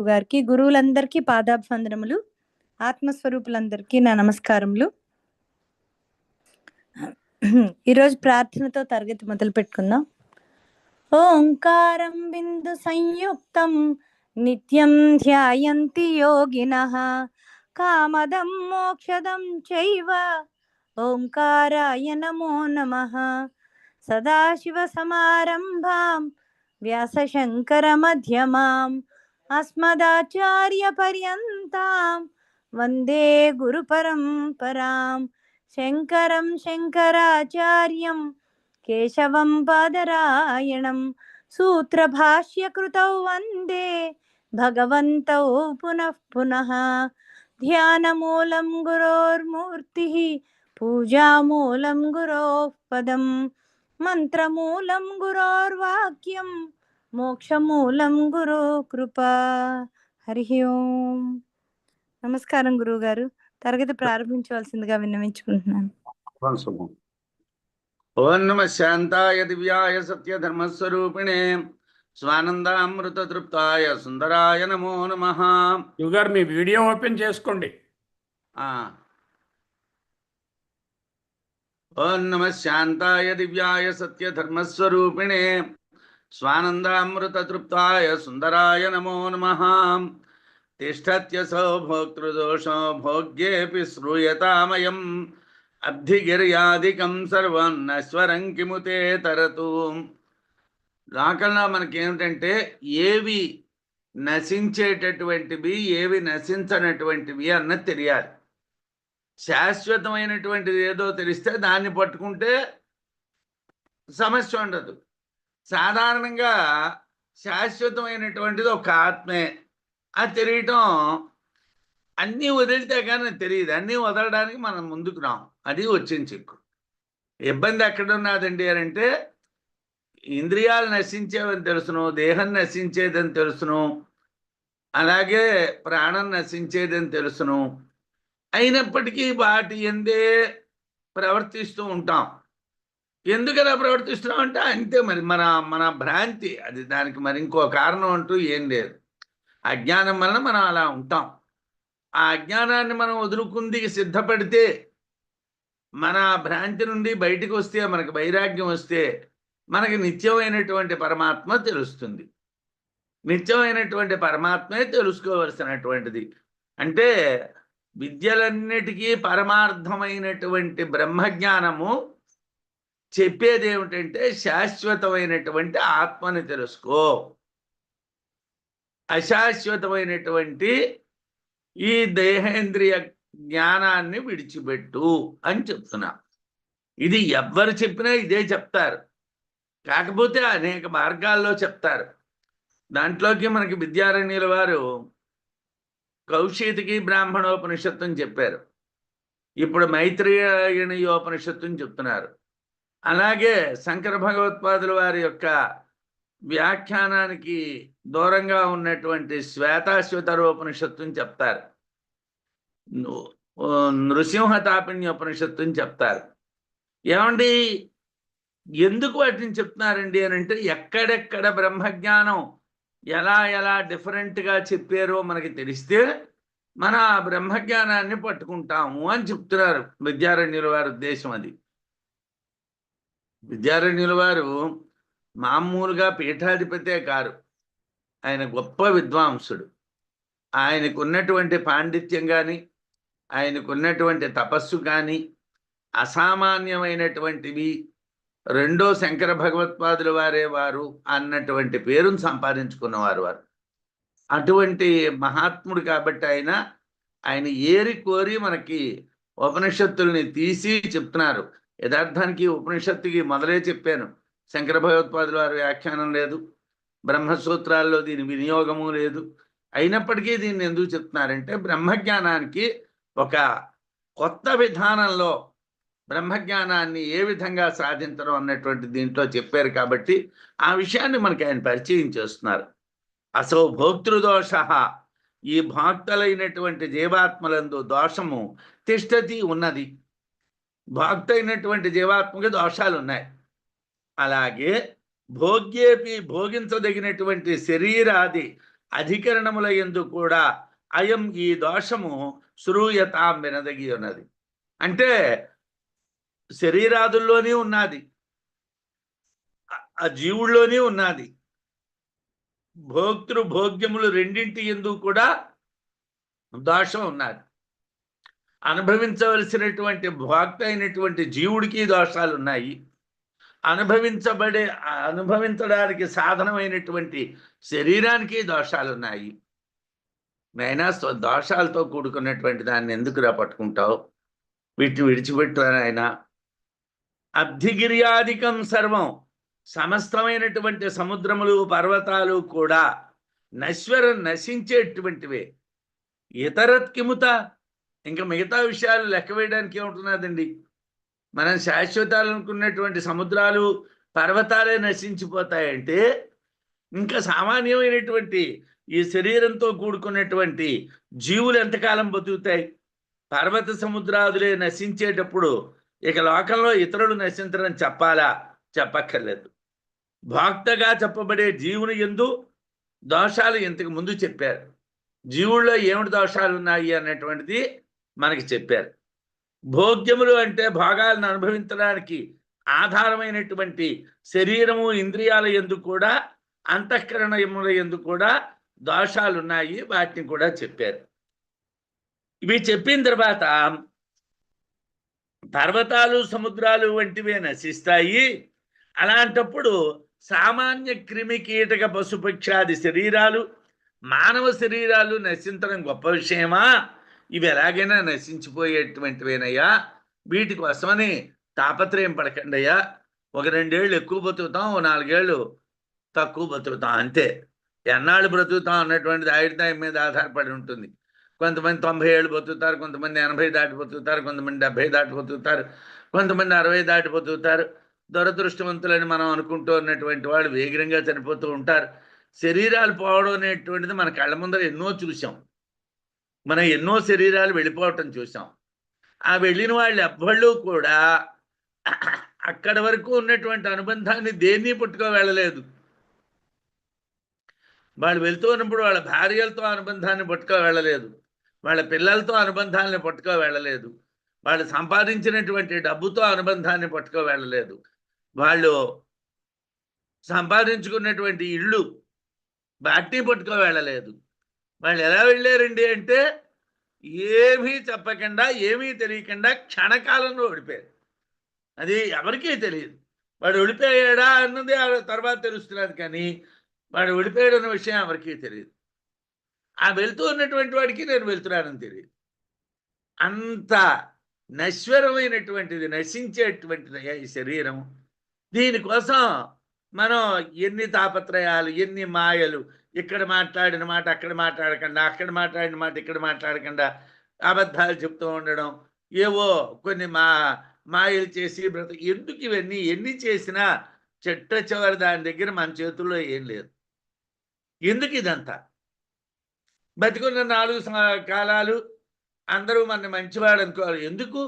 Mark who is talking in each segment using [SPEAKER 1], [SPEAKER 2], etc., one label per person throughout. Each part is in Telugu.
[SPEAKER 1] గారికి, గురువులందరికీ పాదాభివందనములు. ఆత్మస్వరూపులందరికీ నా నమస్కారములు. ఈరోజు ప్రార్థనతో తరగతి మొదలు పెట్టుకుందాం. ఓంకారం బిందు సంయుక్తం నిత్యం ధ్యాయంతి యోగినః కామదం మోక్షదం చైవ ఓంకారాయ నమో నమః. సదాశివ సమారంభాం వ్యాసశంకర మధ్యమాం అస్మదాచార్య పర్యంతాం వందే గురు పరంపరాం. శంకరం శంకరాచార్యం కేశవం బాదరాయణం సూత్రభాష్యకృతౌ వందే భగవంతౌ పునః పునః. ధ్యానమూలం గురోర్మూర్తిః పూజామూలం గురోః పదం మంత్రమూలం గురోర్వాక్యం మోక్షమూలం గురో కృపా. హరి ఓం. నమస్కారం గురువు గారు, తరగతి ప్రారంభించవలసిందిగా విన్నవించుకుంటున్నాను.
[SPEAKER 2] ఓం నమ శాంతాయ దివ్యాయ సత్యధర్మస్వరూపిణే స్వానందామృత తృప్తాయ సుందరాయ నమో నమః.
[SPEAKER 3] గారు మీ వీడియో ఓపెన్ చేసుకోండి.
[SPEAKER 2] ఓం నమ శాంతాయ దివ్యాయ సత్యధర్మస్వరూపిణే స్వానందామృత తృప్తాయ సుందరాయ నమో నమః. తిష్టత్యసౌ భోక్తృదోషో భోగ్యేపి శ్రూయతామయం అబ్ధిగిర్యాదికం సర్వం నశ్వరం కిముతే తరతు. లోకంలో మనకేమిటంటే ఏవి నశించేటటువంటివి ఏవి నశించనటువంటివి అన్నది తెలియాలి. శాశ్వతమైనటువంటిది ఏదో తెలిస్తే దాన్ని పట్టుకుంటే సమస్య ఉండదు. సాధారణంగా శాశ్వతమైనటువంటిది ఒక ఆత్మే. అది తెలియటం అన్నీ వదిలితే కానీ తెలియదు. అన్నీ వదలడానికి మనం ముందుకు రాం. అది వచ్చిన చిక్కు. ఇబ్బంది ఎక్కడున్నదండి అని అంటే, ఇంద్రియాలు నశించేవని తెలుసును, దేహం నశించేదని తెలుసును, అలాగే ప్రాణం నశించేదని తెలుసును. అయినప్పటికీ వాటి ఎందే ప్రవర్తిస్తూ ఉంటాం. ఎందుకలా ప్రవర్తిస్తున్నాం అంటే అంతే. మరి మన మన భ్రాంతి అది. దానికి మరి ఇంకో కారణం అంటూ ఏం లేదు. అజ్ఞానం వలన మనం అలా ఉంటాం. ఆ అజ్ఞానాన్ని మనం వదులుకుంది సిద్ధపడితే, మన భ్రాంతి నుండి బయటికి వస్తే, మనకు వైరాగ్యం వస్తే మనకి నిత్యమైనటువంటి పరమాత్మ తెలుస్తుంది. నిత్యమైనటువంటి పరమాత్మే తెలుసుకోవలసినటువంటిది. అంటే విద్యలన్నిటికీ పరమార్థమైనటువంటి బ్రహ్మజ్ఞానము చెప్పేది ఏమిటంటే, శాశ్వతమైనటువంటి ఆత్మని తెలుసుకో, అశాశ్వతమైనటువంటి ఈ దేహేంద్రియ జ్ఞానాన్ని విడిచిపెట్టు అని చెప్తున్నా. ఇది ఎవ్వరు చెప్పినా ఇదే చెప్తారు. కాకపోతే అనేక మార్గాల్లో చెప్తారు. దాంట్లోకి మనకి విద్యారణ్యుల వారు కౌశికి బ్రాహ్మణోపనిషత్తుని చెప్పారు. ఇప్పుడు మైత్రేయణీయోపనిషత్తుని చెప్తున్నారు. అలాగే శంకర భగవత్పాదుల వారి యొక్క వ్యాఖ్యానానికి దూరంగా ఉన్నటువంటి శ్వేతాశ్వతరోపనిషత్తుని చెప్తారు. నృసింహ తాపిణ్యోపనిషత్తుని చెప్తారు. ఏమండి, ఎందుకు వాటిని చెప్తున్నారండి అని అంటే, ఎక్కడెక్కడ బ్రహ్మజ్ఞానం ఎలా ఎలా డిఫరెంట్గా చెప్పారో మనకి తెలిస్తే మన బ్రహ్మజ్ఞానాన్ని పట్టుకుంటాము అని చెప్తున్నారు విద్యారణ్యుల వారి ఉద్దేశం. అది విద్యారణ్యుల వారు మామూలుగా పీఠాధిపతే కారు. ఆయన గొప్ప విద్వాంసుడు. ఆయనకున్నటువంటి పాండిత్యం కానీ, ఆయనకున్నటువంటి తపస్సు కానీ అసామాన్యమైనటువంటివి. రెండో శంకర భగవత్పాదుల వారే వారు అన్నటువంటి పేరును సంపాదించుకున్నవారు వారు. అటువంటి మహాత్ముడు కాబట్టి ఆయన ఏరి కోరి మనకి ఉపనిషత్తుల్ని తీసి చెప్తున్నారు. యథార్థానికి ఉపనిషత్తుకి మొదలే చెప్పాను, శంకర భగవత్పాదుల వారి వ్యాఖ్యానం లేదు, బ్రహ్మసూత్రాల్లో దీని వినియోగము లేదు. అయినప్పటికీ దీన్ని ఎందుకు చెప్తున్నారంటే, బ్రహ్మజ్ఞానానికి ఒక కొత్త విధానంలో బ్రహ్మజ్ఞానాన్ని ఏ విధంగా సాధించడం అన్నటువంటి దీంట్లో చెప్పారు. కాబట్టి ఆ విషయాన్ని మనకి ఆయన పరిచయం చేస్తున్నారు. అసౌ భోక్తృదోష, ఈ భోక్తలైనటువంటి జీవాత్మలందు దోషము తిష్టతి ఉన్నది. భోక్త అయినటువంటి జీవాత్మకి దోషాలు ఉన్నాయి. అలాగే భోగ్యేపి, భోగించదగినటువంటి శరీరాది అధికరణముల యందు కూడా అయం ఈ దోషము శ్రూయతాం వినదగి ఉన్నది. అంటే శరీరాదుల్లోనే ఉన్నది, ఆ జీవుల్లోనే ఉన్నది. భోక్తృ భోగ్యములు రెండింటి యందు కూడా దోషం ఉన్నది. అనుభవించవలసినటువంటి భోక్త అయినటువంటి జీవుడికి దోషాలు ఉన్నాయి. అనుభవించడానికి సాధనమైనటువంటి శరీరానికి దోషాలు ఉన్నాయి. నైనా దోషాలతో కూడుకున్నటువంటి దాన్ని ఎందుకురా పట్టుకుంటావు? వీటిని విడిచిపెట్టు ఆయన. అబ్ధిగిర్యాదికం సర్వం, సమస్తమైనటువంటి సముద్రములు పర్వతాలు కూడా నశించేటువంటివే. ఇతరత్కిముత, ఇంకా మిగతా విషయాలు లెక్క వేయడానికి ఏముంటున్నదండి? మనం శాశ్వతాలు అనుకున్నటువంటి సముద్రాలు పర్వతాలే నశించిపోతాయంటే ఇంకా సామాన్యమైనటువంటి ఈ శరీరంతో కూడుకున్నటువంటి జీవులు ఎంతకాలం బతుకుతాయి? పర్వత సముద్రాదులే నశించేటప్పుడు ఇక లోకంలో ఇతరులు నశించరని చెప్పాలా? చెప్పక్కర్లేదు. భోక్తగా చెప్పబడే జీవుని యందు దోషాలు ఇంతకు ముందు చెప్పారు. జీవుల్లో ఏమిటి దోషాలు ఉన్నాయి అన్నటువంటిది మనకి చెప్పారు. భోగ్యములు అంటే భోగాలను అనుభవించడానికి ఆధారమైనటువంటి శరీరము, ఇంద్రియాల యందు కూడా, అంతఃకరణముల యందు కూడా దోషాలు ఉన్నాయి. వాటిని కూడా చెప్పారు. ఇవి చెప్పిన తర్వాత పర్వతాలు సముద్రాలు వంటివే నశిస్తాయి. అలాంటప్పుడు సామాన్య క్రిమి కీటక పశుపక్షాది శరీరాలు, మానవ శరీరాలు నశించడం గొప్ప విషయమా? ఇవి ఎలాగైనా నశించిపోయేటువంటివేనయ్యా. వీటి కోసమని తాపత్రయం పడకండి అయ్యా. ఒక 2 ఏళ్ళు ఎక్కువ బతుకుతాం, 4 ఏళ్ళు తక్కువ బతుకుతాం, అంతే. ఎన్నాళ్ళు బ్రతుకుతాం అన్నటువంటిది ఆయుర్దాయం మీద ఆధారపడి ఉంటుంది. కొంతమంది 90 ఏళ్ళు బతుకుతారు, కొంతమంది 80 దాటి బతుకుతారు, కొంతమంది 70 దాటి బతుకుతారు, కొంతమంది 60 దాటి బతుకుతారు. దురదృష్టవంతులని మనం అనుకుంటూ ఉన్నటువంటి వాళ్ళు వేగంగా చనిపోతూ ఉంటారు. శరీరాలు పోవడం అనేటువంటిది మన కళ్ళ ముందర ఎన్నో చూసాం. మనం ఎన్నో శరీరాలు వెళ్ళిపోవటం చూసాం. ఆ వెళ్ళిన వాళ్ళు ఎవ్వళ్ళు కూడా అక్కడి వరకు ఉన్నటువంటి అనుబంధాన్ని దేన్ని పట్టుకో వెళ్ళలేదు. వాళ్ళు వెళ్తూ ఉన్నప్పుడు వాళ్ళ భార్యలతో అనుబంధాన్ని పట్టుకో వెళ్ళలేదు, వాళ్ళ పిల్లలతో అనుబంధాన్ని పట్టుకో వెళ్ళలేదు, వాళ్ళు సంపాదించినటువంటి డబ్బుతో అనుబంధాన్ని పట్టుకో వెళ్ళలేదు, వాళ్ళు సంపాదించుకున్నటువంటి ఇళ్ళు వాటిని పట్టుకో వెళ్ళలేదు. వాళ్ళు ఎలా వెళ్ళారండి అంటే ఏమీ చెప్పకుండా, ఏమీ తెలియకుండా క్షణకాలంలో ఓడిపోయారు. అది ఎవరికీ తెలియదు. వాడు ఓడిపోయాడా అన్నది తర్వాత తెలుస్తున్నది, కానీ వాడు ఓడిపోయాడు అన్న విషయం ఎవరికీ తెలియదు. ఆ వెళ్తూ ఉన్నటువంటి వాడికి నేను వెళ్తున్నానని తెలియదు. అంత నశ్వరమైనటువంటిది, నశించేటువంటిది ఈ శరీరం. దీనికోసం మనం ఎన్ని తాపత్రయాలు, ఎన్ని మాయలు, ఇక్కడ మాట్లాడిన మాట అక్కడ మాట్లాడకుండా, అక్కడ మాట్లాడిన మాట ఇక్కడ మాట్లాడకుండా అబద్ధాలు చెప్తూ ఉండడం, ఏవో కొన్ని మాయలు చేసి ఎందుకు ఇవన్నీ? ఎన్ని చేసినా చెట్ట చివరి దాని దగ్గర మన చేతుల్లో ఏం లేదు. ఎందుకు ఇదంతా? బతికున్న 4 కాలాలు అందరూ మన మంచివాడు అనుకోవాలి. ఎందుకు?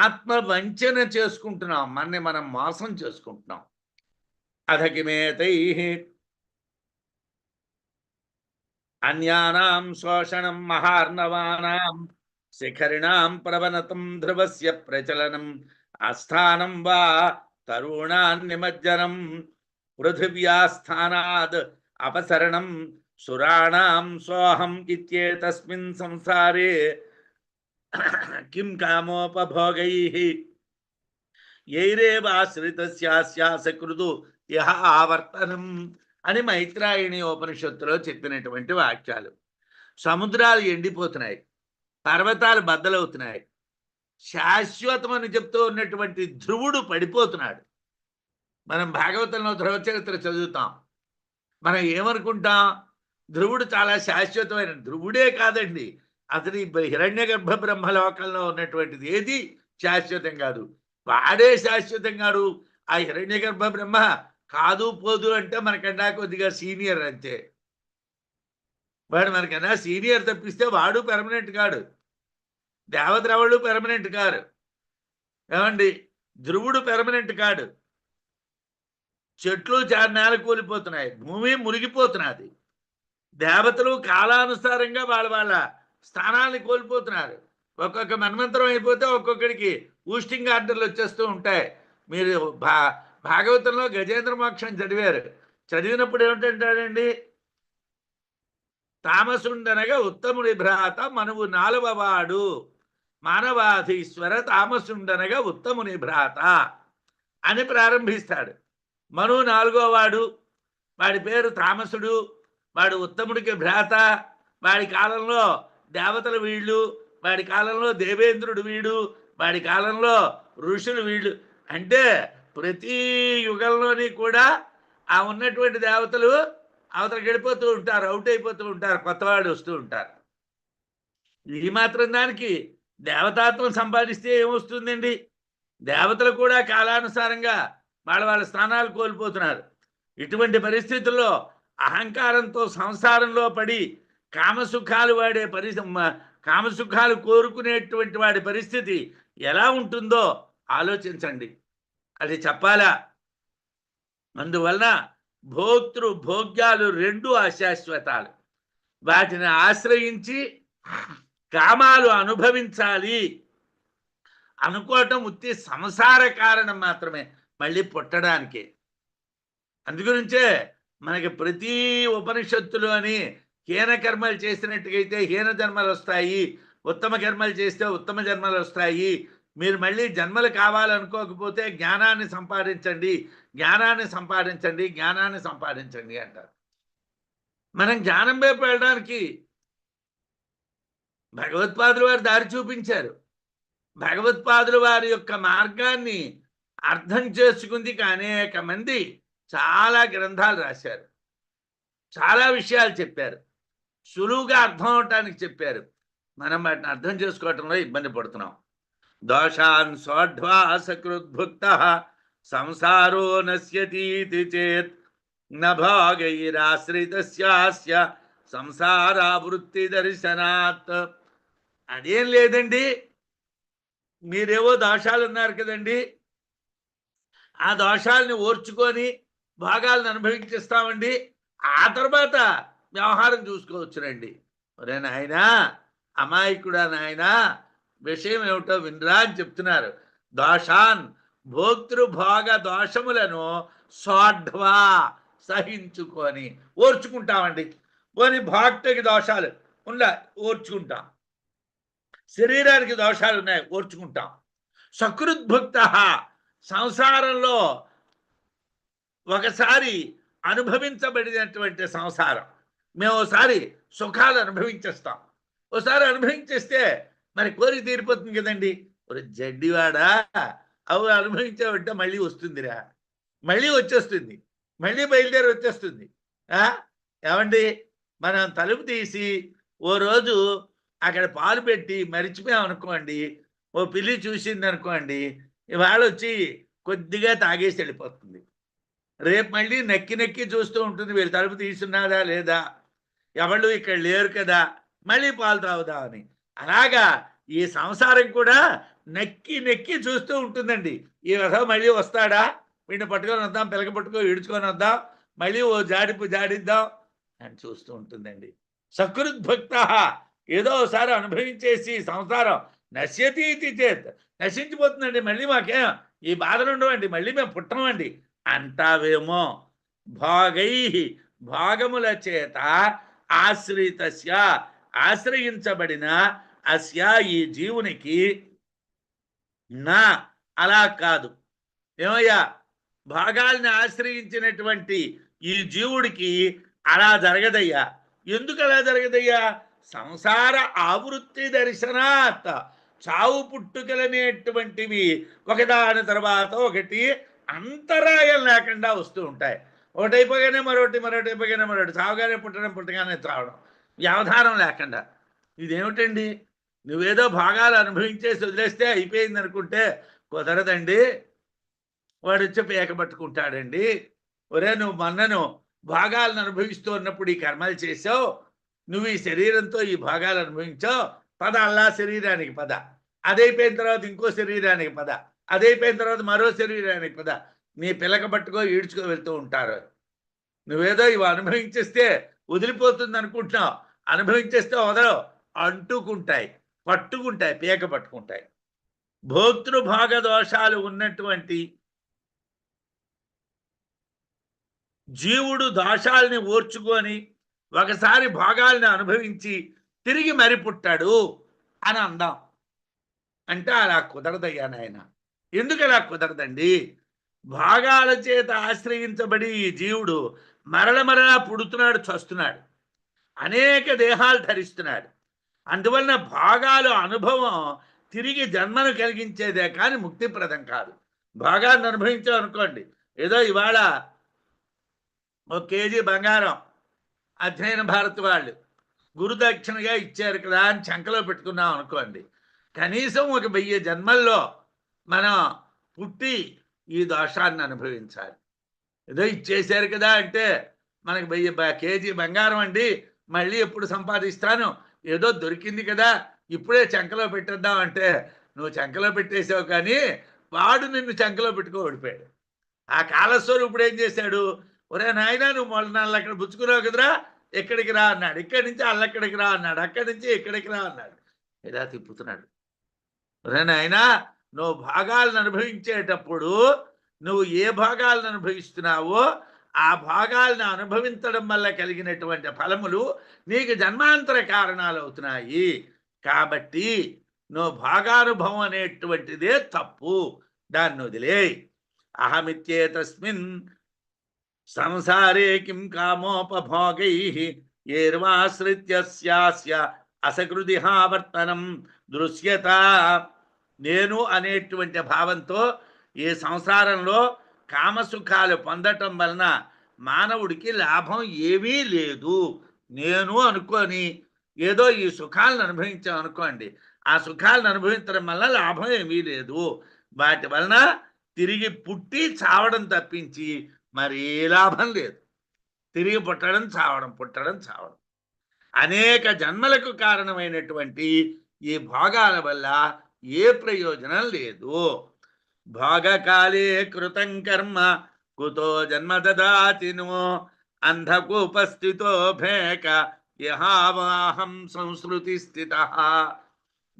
[SPEAKER 2] ఆత్మ వంచన చేసుకుంటున్నాం, మనని మనం మోసం చేసుకుంటున్నాం. అధకిమేతై అన్యానాం శోషణం మహార్ణవానాం శిఖరిణాం ప్రవనతం ధ్రువస్య ప్రచలనం ఆస్థానం వా తరుణాన్ నిమజ్జనం పృథివ్యాస్థానాద్ అపసరణం సురాణాం సోహం ఇత్యేతస్మిన్ సంసారే కిం కామోపభోగైః యైరేవాశ్రితస్యాస్యాసకృదు యః ఆవర్తనం అని మైత్రాయణి ఉపనిషత్తులో చెప్పినటువంటి వాక్యాలు. సముద్రాలు ఎండిపోతున్నాయి, పర్వతాలు బద్దలవుతున్నాయి, శాశ్వతమని చెప్తూ ఉన్నటువంటి ధ్రువుడు పడిపోతున్నాడు. మనం భాగవతంలో ధ్రువ చరిత్ర చదువుతాం. మనం ఏమనుకుంటాం? ధ్రువుడు చాలా శాశ్వతమైన, ధ్రువుడే కాదండి, అతని హిరణ్యగర్భ బ్రహ్మలోకంలో ఉన్నటువంటిది ఏది శాశ్వతం కాదు, వాడే శాశ్వతం కాదు. ఆ హిరణ్యగర్భ బ్రహ్మ కాదు పోదు అంటే మనకన్నా కొద్దిగా సీనియర్ అంతే. వాడు మనకన్నా సీనియర్ తప్పిస్తే వాడు పెర్మనెంట్ కాడు, దేవద్రవుడు పెర్మనెంట్ కాడు, ఏమండి ధ్రువుడు పెర్మనెంట్ కాడు. చెట్లు నేల కూలిపోతున్నాయి, భూమి మునిగిపోతున్నది, దేవతలు కాలానుసారంగా వాళ్ళ స్థానాన్ని కోల్పోతున్నారు. ఒక్కొక్క మన్వంతరం అయిపోతే ఒక్కొక్కడికి ఊస్టింగ్ ఆర్డర్లు వచ్చేస్తూ ఉంటాయి. మీరు భాగవతంలో గజేంద్ర మోక్షం చదివారు. చదివినప్పుడు ఏమిటంటాడండి, తామసుండనగా ఉత్తముడి భ్రాత మనువు 4వ వాడు, మానవాధీశ్వర తామసుండనగా ఉత్తముని భ్రాత అని ప్రారంభిస్తాడు. మనువు 4వ వాడు, వాడి పేరు తామసుడు, వాడు ఉత్తముడికి భ్రాత, వాడి కాలంలో దేవతలు వీళ్ళు, వాడి కాలంలో దేవేంద్రుడు వీడు, వాడి కాలంలో ఋషులు వీళ్ళు. అంటే ప్రతి యుగంలోని కూడా ఆ ఉన్నటువంటి దేవతలు అవతలకి వెళ్ళిపోతూ ఉంటారు, అవుట్ అయిపోతూ ఉంటారు, కొత్త వాళ్ళు వస్తూ ఉంటారు. ఈ మాత్రం దానికి దేవతాత్వం సంపాదిస్తే ఏమొస్తుందండి? దేవతలు కూడా కాలానుసారంగా వాళ్ళ స్థానాలు కోల్పోతున్నారు. ఇటువంటి పరిస్థితుల్లో అహంకారంతో సంసారంలో పడి కామసుఖాలు కామసుఖాలు కోరుకునేటువంటి వాడి పరిస్థితి ఎలా ఉంటుందో ఆలోచించండి. అది చెప్పాలా? అందువలన భోక్తృ భోగ్యాలు 2 అశాశ్వతాలు. వాటిని ఆశ్రయించి కామాలు అనుభవించాలి అనుకోవటం ఉత్తి సంసార కారణం మాత్రమే, మళ్ళీ పుట్టడానికి. అందుగురించే మనకి ప్రతి ఉపనిషత్తులు అని హీన కర్మలు చేసినట్టుగైతే హీన జన్మలు వస్తాయి, ఉత్తమ కర్మలు చేస్తే ఉత్తమ జన్మలు వస్తాయి, మీరు మళ్ళీ జన్మలు కావాలనుకోకపోతే జ్ఞానాన్ని సంపాదించండి, జ్ఞానాన్ని సంపాదించండి, జ్ఞానాన్ని సంపాదించండి అంటారు. మనం జ్ఞానం వైపు వెళ్ళడానికి భగవత్పాదులు వారు దారి చూపించారు. భగవత్పాదులు వారి యొక్క మార్గాన్ని అర్థం చేసుకుంది అనేక మంది చాలా గ్రంథాలు రాశారు, చాలా విషయాలు చెప్పారు, సులువుగా అర్థం అవటానికి చెప్పారు. మనం వాటిని అర్థం చేసుకోవటంలో ఇబ్బంది పడుతున్నాం. దోషాన్ సోఢ్వా సకృద్భుక్త సంసారో నశ్యతీతి చేత్ నభాగైరాశ్రితస్య సంసారావృత్తి దర్శనాత్. అదేం లేదండి, మీరేవో దోషాలు ఉన్నారు కదండి, ఆ దోషాలని ఓర్చుకొని భాగాలను అనుభవించేస్తామండి, ఆ తర్వాత వ్యవహారం చూసుకోవచ్చునండి. ఒరే నాయనా, అమాయకుడా నాయనా, విషయం ఏమిటో వినరా అని చెప్తున్నారు. దోషాన్ భోక్తృభోగ దోషములను సోఢ్వా సహించుకొని ఓర్చుకుంటామండి. పోనీ భోక్తకి దోషాలు ఓర్చుకుంటాం, శరీరానికి దోషాలు ఉన్నాయి ఓర్చుకుంటాం. సకృద్భుక్త సంసారంలో ఒకసారి అనుభవించబడినటువంటి సంసారం, మేము ఒకసారి సుఖాలు అనుభవించేస్తాం, ఒకసారి అనుభవించేస్తే మరి కోరిక తీరిపోతుంది కదండి. ఒక జడ్డివాడా, అవి అనుభవించావంటే మళ్ళీ వస్తుందిరా, మళ్ళీ వచ్చేస్తుంది, మళ్ళీ బయలుదేరి వచ్చేస్తుంది. ఏమండి, మనం తలుపు తీసి ఓ రోజు అక్కడ పాలు పెట్టి మరిచిపోయామనుకోండి, ఓ పిల్లి చూసింది అనుకోండి, ఇవాళ వచ్చి కొద్దిగా తాగేసి వెళ్ళిపోతుంది. రేపు మళ్ళీ నక్కి నక్కి చూస్తూ ఉంటుంది, వీళ్ళు తలుపు తీసున్నాదా లేదా, ఎవళ్ళు ఇక్కడ లేరు కదా, మళ్ళీ పాలు తాగుదా అని. అలాగా ఈ సంసారం కూడా నక్కి నెక్కి చూస్తూ ఉంటుందండి. ఈ విధంగా మళ్ళీ వస్తాడా, వీడిని పట్టుకొని వద్దాం, పిలక పట్టుకొని ఈడ్చుకొని వద్దాం, మళ్ళీ ఓ జాడిద్దాం అని చూస్తూ ఉంటుందండి. సకృద్భక్త ఏదో ఒకసారి అనుభవించేసి సంసారం నశ్యతీతి చేత్ నశించిపోతుందండి, మళ్ళీ మాకేం ఈ బాధలు ఉండవండి, మళ్ళీ మేము పుట్టమండి అంటావేమో. భాగై భాగముల చేత ఆశ్రితస్య ఆశ్రయించబడిన అస్య ఈ జీవునికి నా అలా కాదు. ఏమయ్యా, భాగాల్ని ఆశ్రయించినటువంటి ఈ జీవుడికి అలా జరగదయ్యా. ఎందుకు అలా జరగదయ్యా? సంసార ఆవృత్తి దర్శనాత్, చావు పుట్టుకలనేటువంటివి ఒకదాని తర్వాత ఒకటి అంతరాయం లేకుండా వస్తూ ఉంటాయి. ఒకటైపోగానే మరొకటి, అయిపోగానే మరొకటి, చావుగానే పుట్టగానే చావడం, వ్యవధానం లేకుండా. ఇదేమిటండి, నువ్వేదో భాగాలు అనుభవించేసి వదిలేస్తే అయిపోయింది అనుకుంటే కుదరదండి. వాడు వచ్చి పేక పట్టుకుంటాడండి. ఒరే, నువ్వు మొన్నను భాగాలను అనుభవిస్తూ ఉన్నప్పుడు ఈ కర్మలు చేసావు, నువ్వు ఈ శరీరంతో ఈ భాగాలు అనుభవించావు, పద అల్లా శరీరానికి పద, అదైపోయిన తర్వాత ఇంకో శరీరానికి పద, అదైపోయిన తర్వాత మరో శరీరానికి పద, నీ పిలక పట్టుకో ఈడ్చుకో వెళ్తూ ఉంటారు. నువ్వేదో ఇవి అనుభవించేస్తే వదిలిపోతుంది అనుకుంటున్నావు, అనుభవించేస్తే వదలవు, అంటుకుంటాయి, పట్టుకుంటాయి, పీక పట్టుకుంటాయి. భోక్తృభాగ దోషాలు ఉన్నటువంటి జీవుడు దోషాలని ఓర్చుకొని ఒకసారి భాగాల్ని అనుభవించి తిరిగి మరి పుట్టాడు అని అందాం. అంటే అలా కుదరదయ్యా నాయన. ఎందుకు అలా కుదరదండి? భాగాల చేత ఆశ్రయించబడి ఈ జీవుడు మరలా పుడుతున్నాడు, చస్తున్నాడు, అనేక దేహాలు ధరిస్తున్నాడు. అందువలన భాగాలు అనుభవం తిరిగి జన్మను కలిగించేదే కానీ ముక్తిప్రదం కాదు. భాగాన్ని అనుభవించాం అనుకోండి, ఏదో ఇవాళ 1 కేజీ బంగారం అధ్యయన భారతి వాళ్ళు గురుదక్షిణగా ఇచ్చారు కదా అని చంకలో పెట్టుకున్నాం అనుకోండి, కనీసం 1000 జన్మల్లో మనం పుట్టి ఈ దోషాన్ని అనుభవించాలి. ఏదో ఇచ్చేశారు కదా అంటే మనకి 1000 కేజీ బంగారం అండి, మళ్ళీ ఎప్పుడు సంపాదిస్తాను, ఏదో దొరికింది కదా ఇప్పుడే చంకలో పెట్టేద్దాం అంటే నువ్వు చంకలో పెట్టేసావు, కానీ వాడు నిన్ను చంకలో పెట్టుకో ఓడిపోయాడు. ఆ కాలస్వరూపుడు ఏం చేశాడు? ఒరే నాయన, నువ్వు మొన్న అక్కడ పుచ్చుకున్నావు కదరా, ఎక్కడికి రా అన్నాడు, ఇక్కడి నుంచి అల్లక్కడికి రా అన్నాడు, అక్కడి నుంచి ఇక్కడికి రా అన్నాడు, ఇలా తిప్పుతున్నాడు. ఒరే నాయన, నువ్వు భాగాలను అనుభవించేటప్పుడు నువ్వు ఏ భాగాలను అనుభవిస్తున్నావో ఆ భాగాలను అనుభవించడం వల్ల కలిగినటువంటి ఫలములు నీకు జన్మాంతర కారణాలు అవుతున్నాయి. కాబట్టి నువ్వు భాగానుభవం అనేటువంటిదే తప్పు, దాన్ని వదిలే. అహమిత్యేతస్మిన్ సంసారే కిం కామోపభోగై ఏర్వాశ్రిత్య స్యాస్య అసకృదిహావర్తనం దృశ్యత. నేను అనేటువంటి భావంతో ఈ సంసారంలో కామసుఖాలు పొందటం వలన మానవుడికి లాభం ఏమీ లేదు. నేను అనుకొని ఏదో ఈ సుఖాలను అనుభవించాం అనుకోండి, ఆ సుఖాలను అనుభవించడం వల్ల లాభం ఏమీ లేదు. వాటి వలన తిరిగి పుట్టి చావడం తప్పించి మరీ లాభం లేదు. తిరిగి పుట్టడం, చావడం, పుట్టడం, చావడం, అనేక జన్మలకు కారణమైనటువంటి ఈ భోగాల వల్ల ఏ ప్రయోజనం లేదు. భోగకాలే కృతం కర్మ కుతో జన్మ దదాతినో అంధకూపస్థితో భేక యహావాహం సంస్కృతి స్థిత.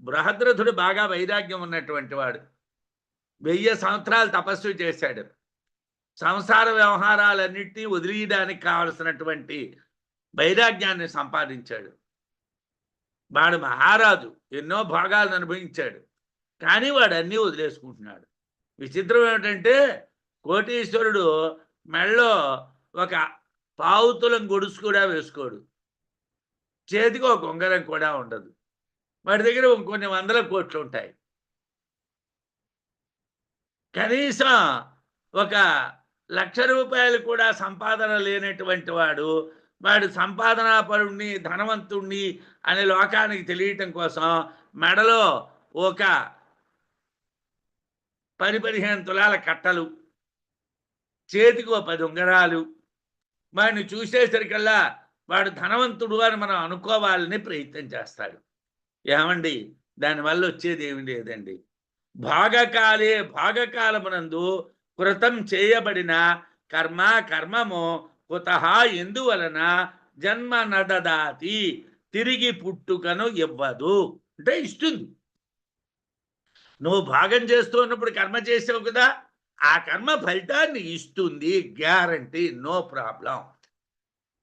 [SPEAKER 2] బృహద్రథుడు బాగా వైరాగ్యం ఉన్నటువంటి వాడు. 1000 సంవత్సరాలు తపస్సు చేశాడు. సంసార వ్యవహారాలన్నింటినీ వదిలేయడానికి కావలసినటువంటి వైరాగ్యాన్ని సంపాదించాడు. వాడు మహారాజు, ఎన్నో భాగాలను అనుభవించాడు, కానీ వాడు అన్నీ వదిలేసుకుంటున్నాడు. విచిత్రం ఏమిటంటే కోటీశ్వరుడు మెళ్ళో ఒక పావుతులం గొడుసు కూడా వేసుకోడు, చేతికి ఒక ఉంగరం కూడా ఉండదు. వాడి దగ్గర కొన్ని 100 కోట్లు ఉంటాయి. కనీసం 1,00,000 రూపాయలు కూడా సంపాదన లేనటువంటి వాడు సంపాదనాపరుణ్ణి, ధనవంతుణ్ణి అనే లోకానికి తెలియటం కోసం మెడలో ఒక 10-15 తులాల కట్టలు, చేతికి 10 ఉంగరాలు, వాడిని చూసేసరికల్లా వాడు ధనవంతుడు అని మనం అనుకోవాలని ప్రయత్నం చేస్తాడు. ఏమండి, దానివల్ల వచ్చేది ఏమి లేదండి. భాగకాలమునందు కృతం చేయబడిన కర్మము కుతః ఎందువలన జన్మ నదదాతి, తిరిగి పుట్టుకను ఇవ్వదు. అంటే ఇస్తుంది. నువ్వు భాగం చేస్తూ ఉన్నప్పుడు కర్మ చేసావు కదా, ఆ కర్మ ఫలితాన్ని ఇస్తుంది, గ్యారంటీ, నో ప్రాబ్లం.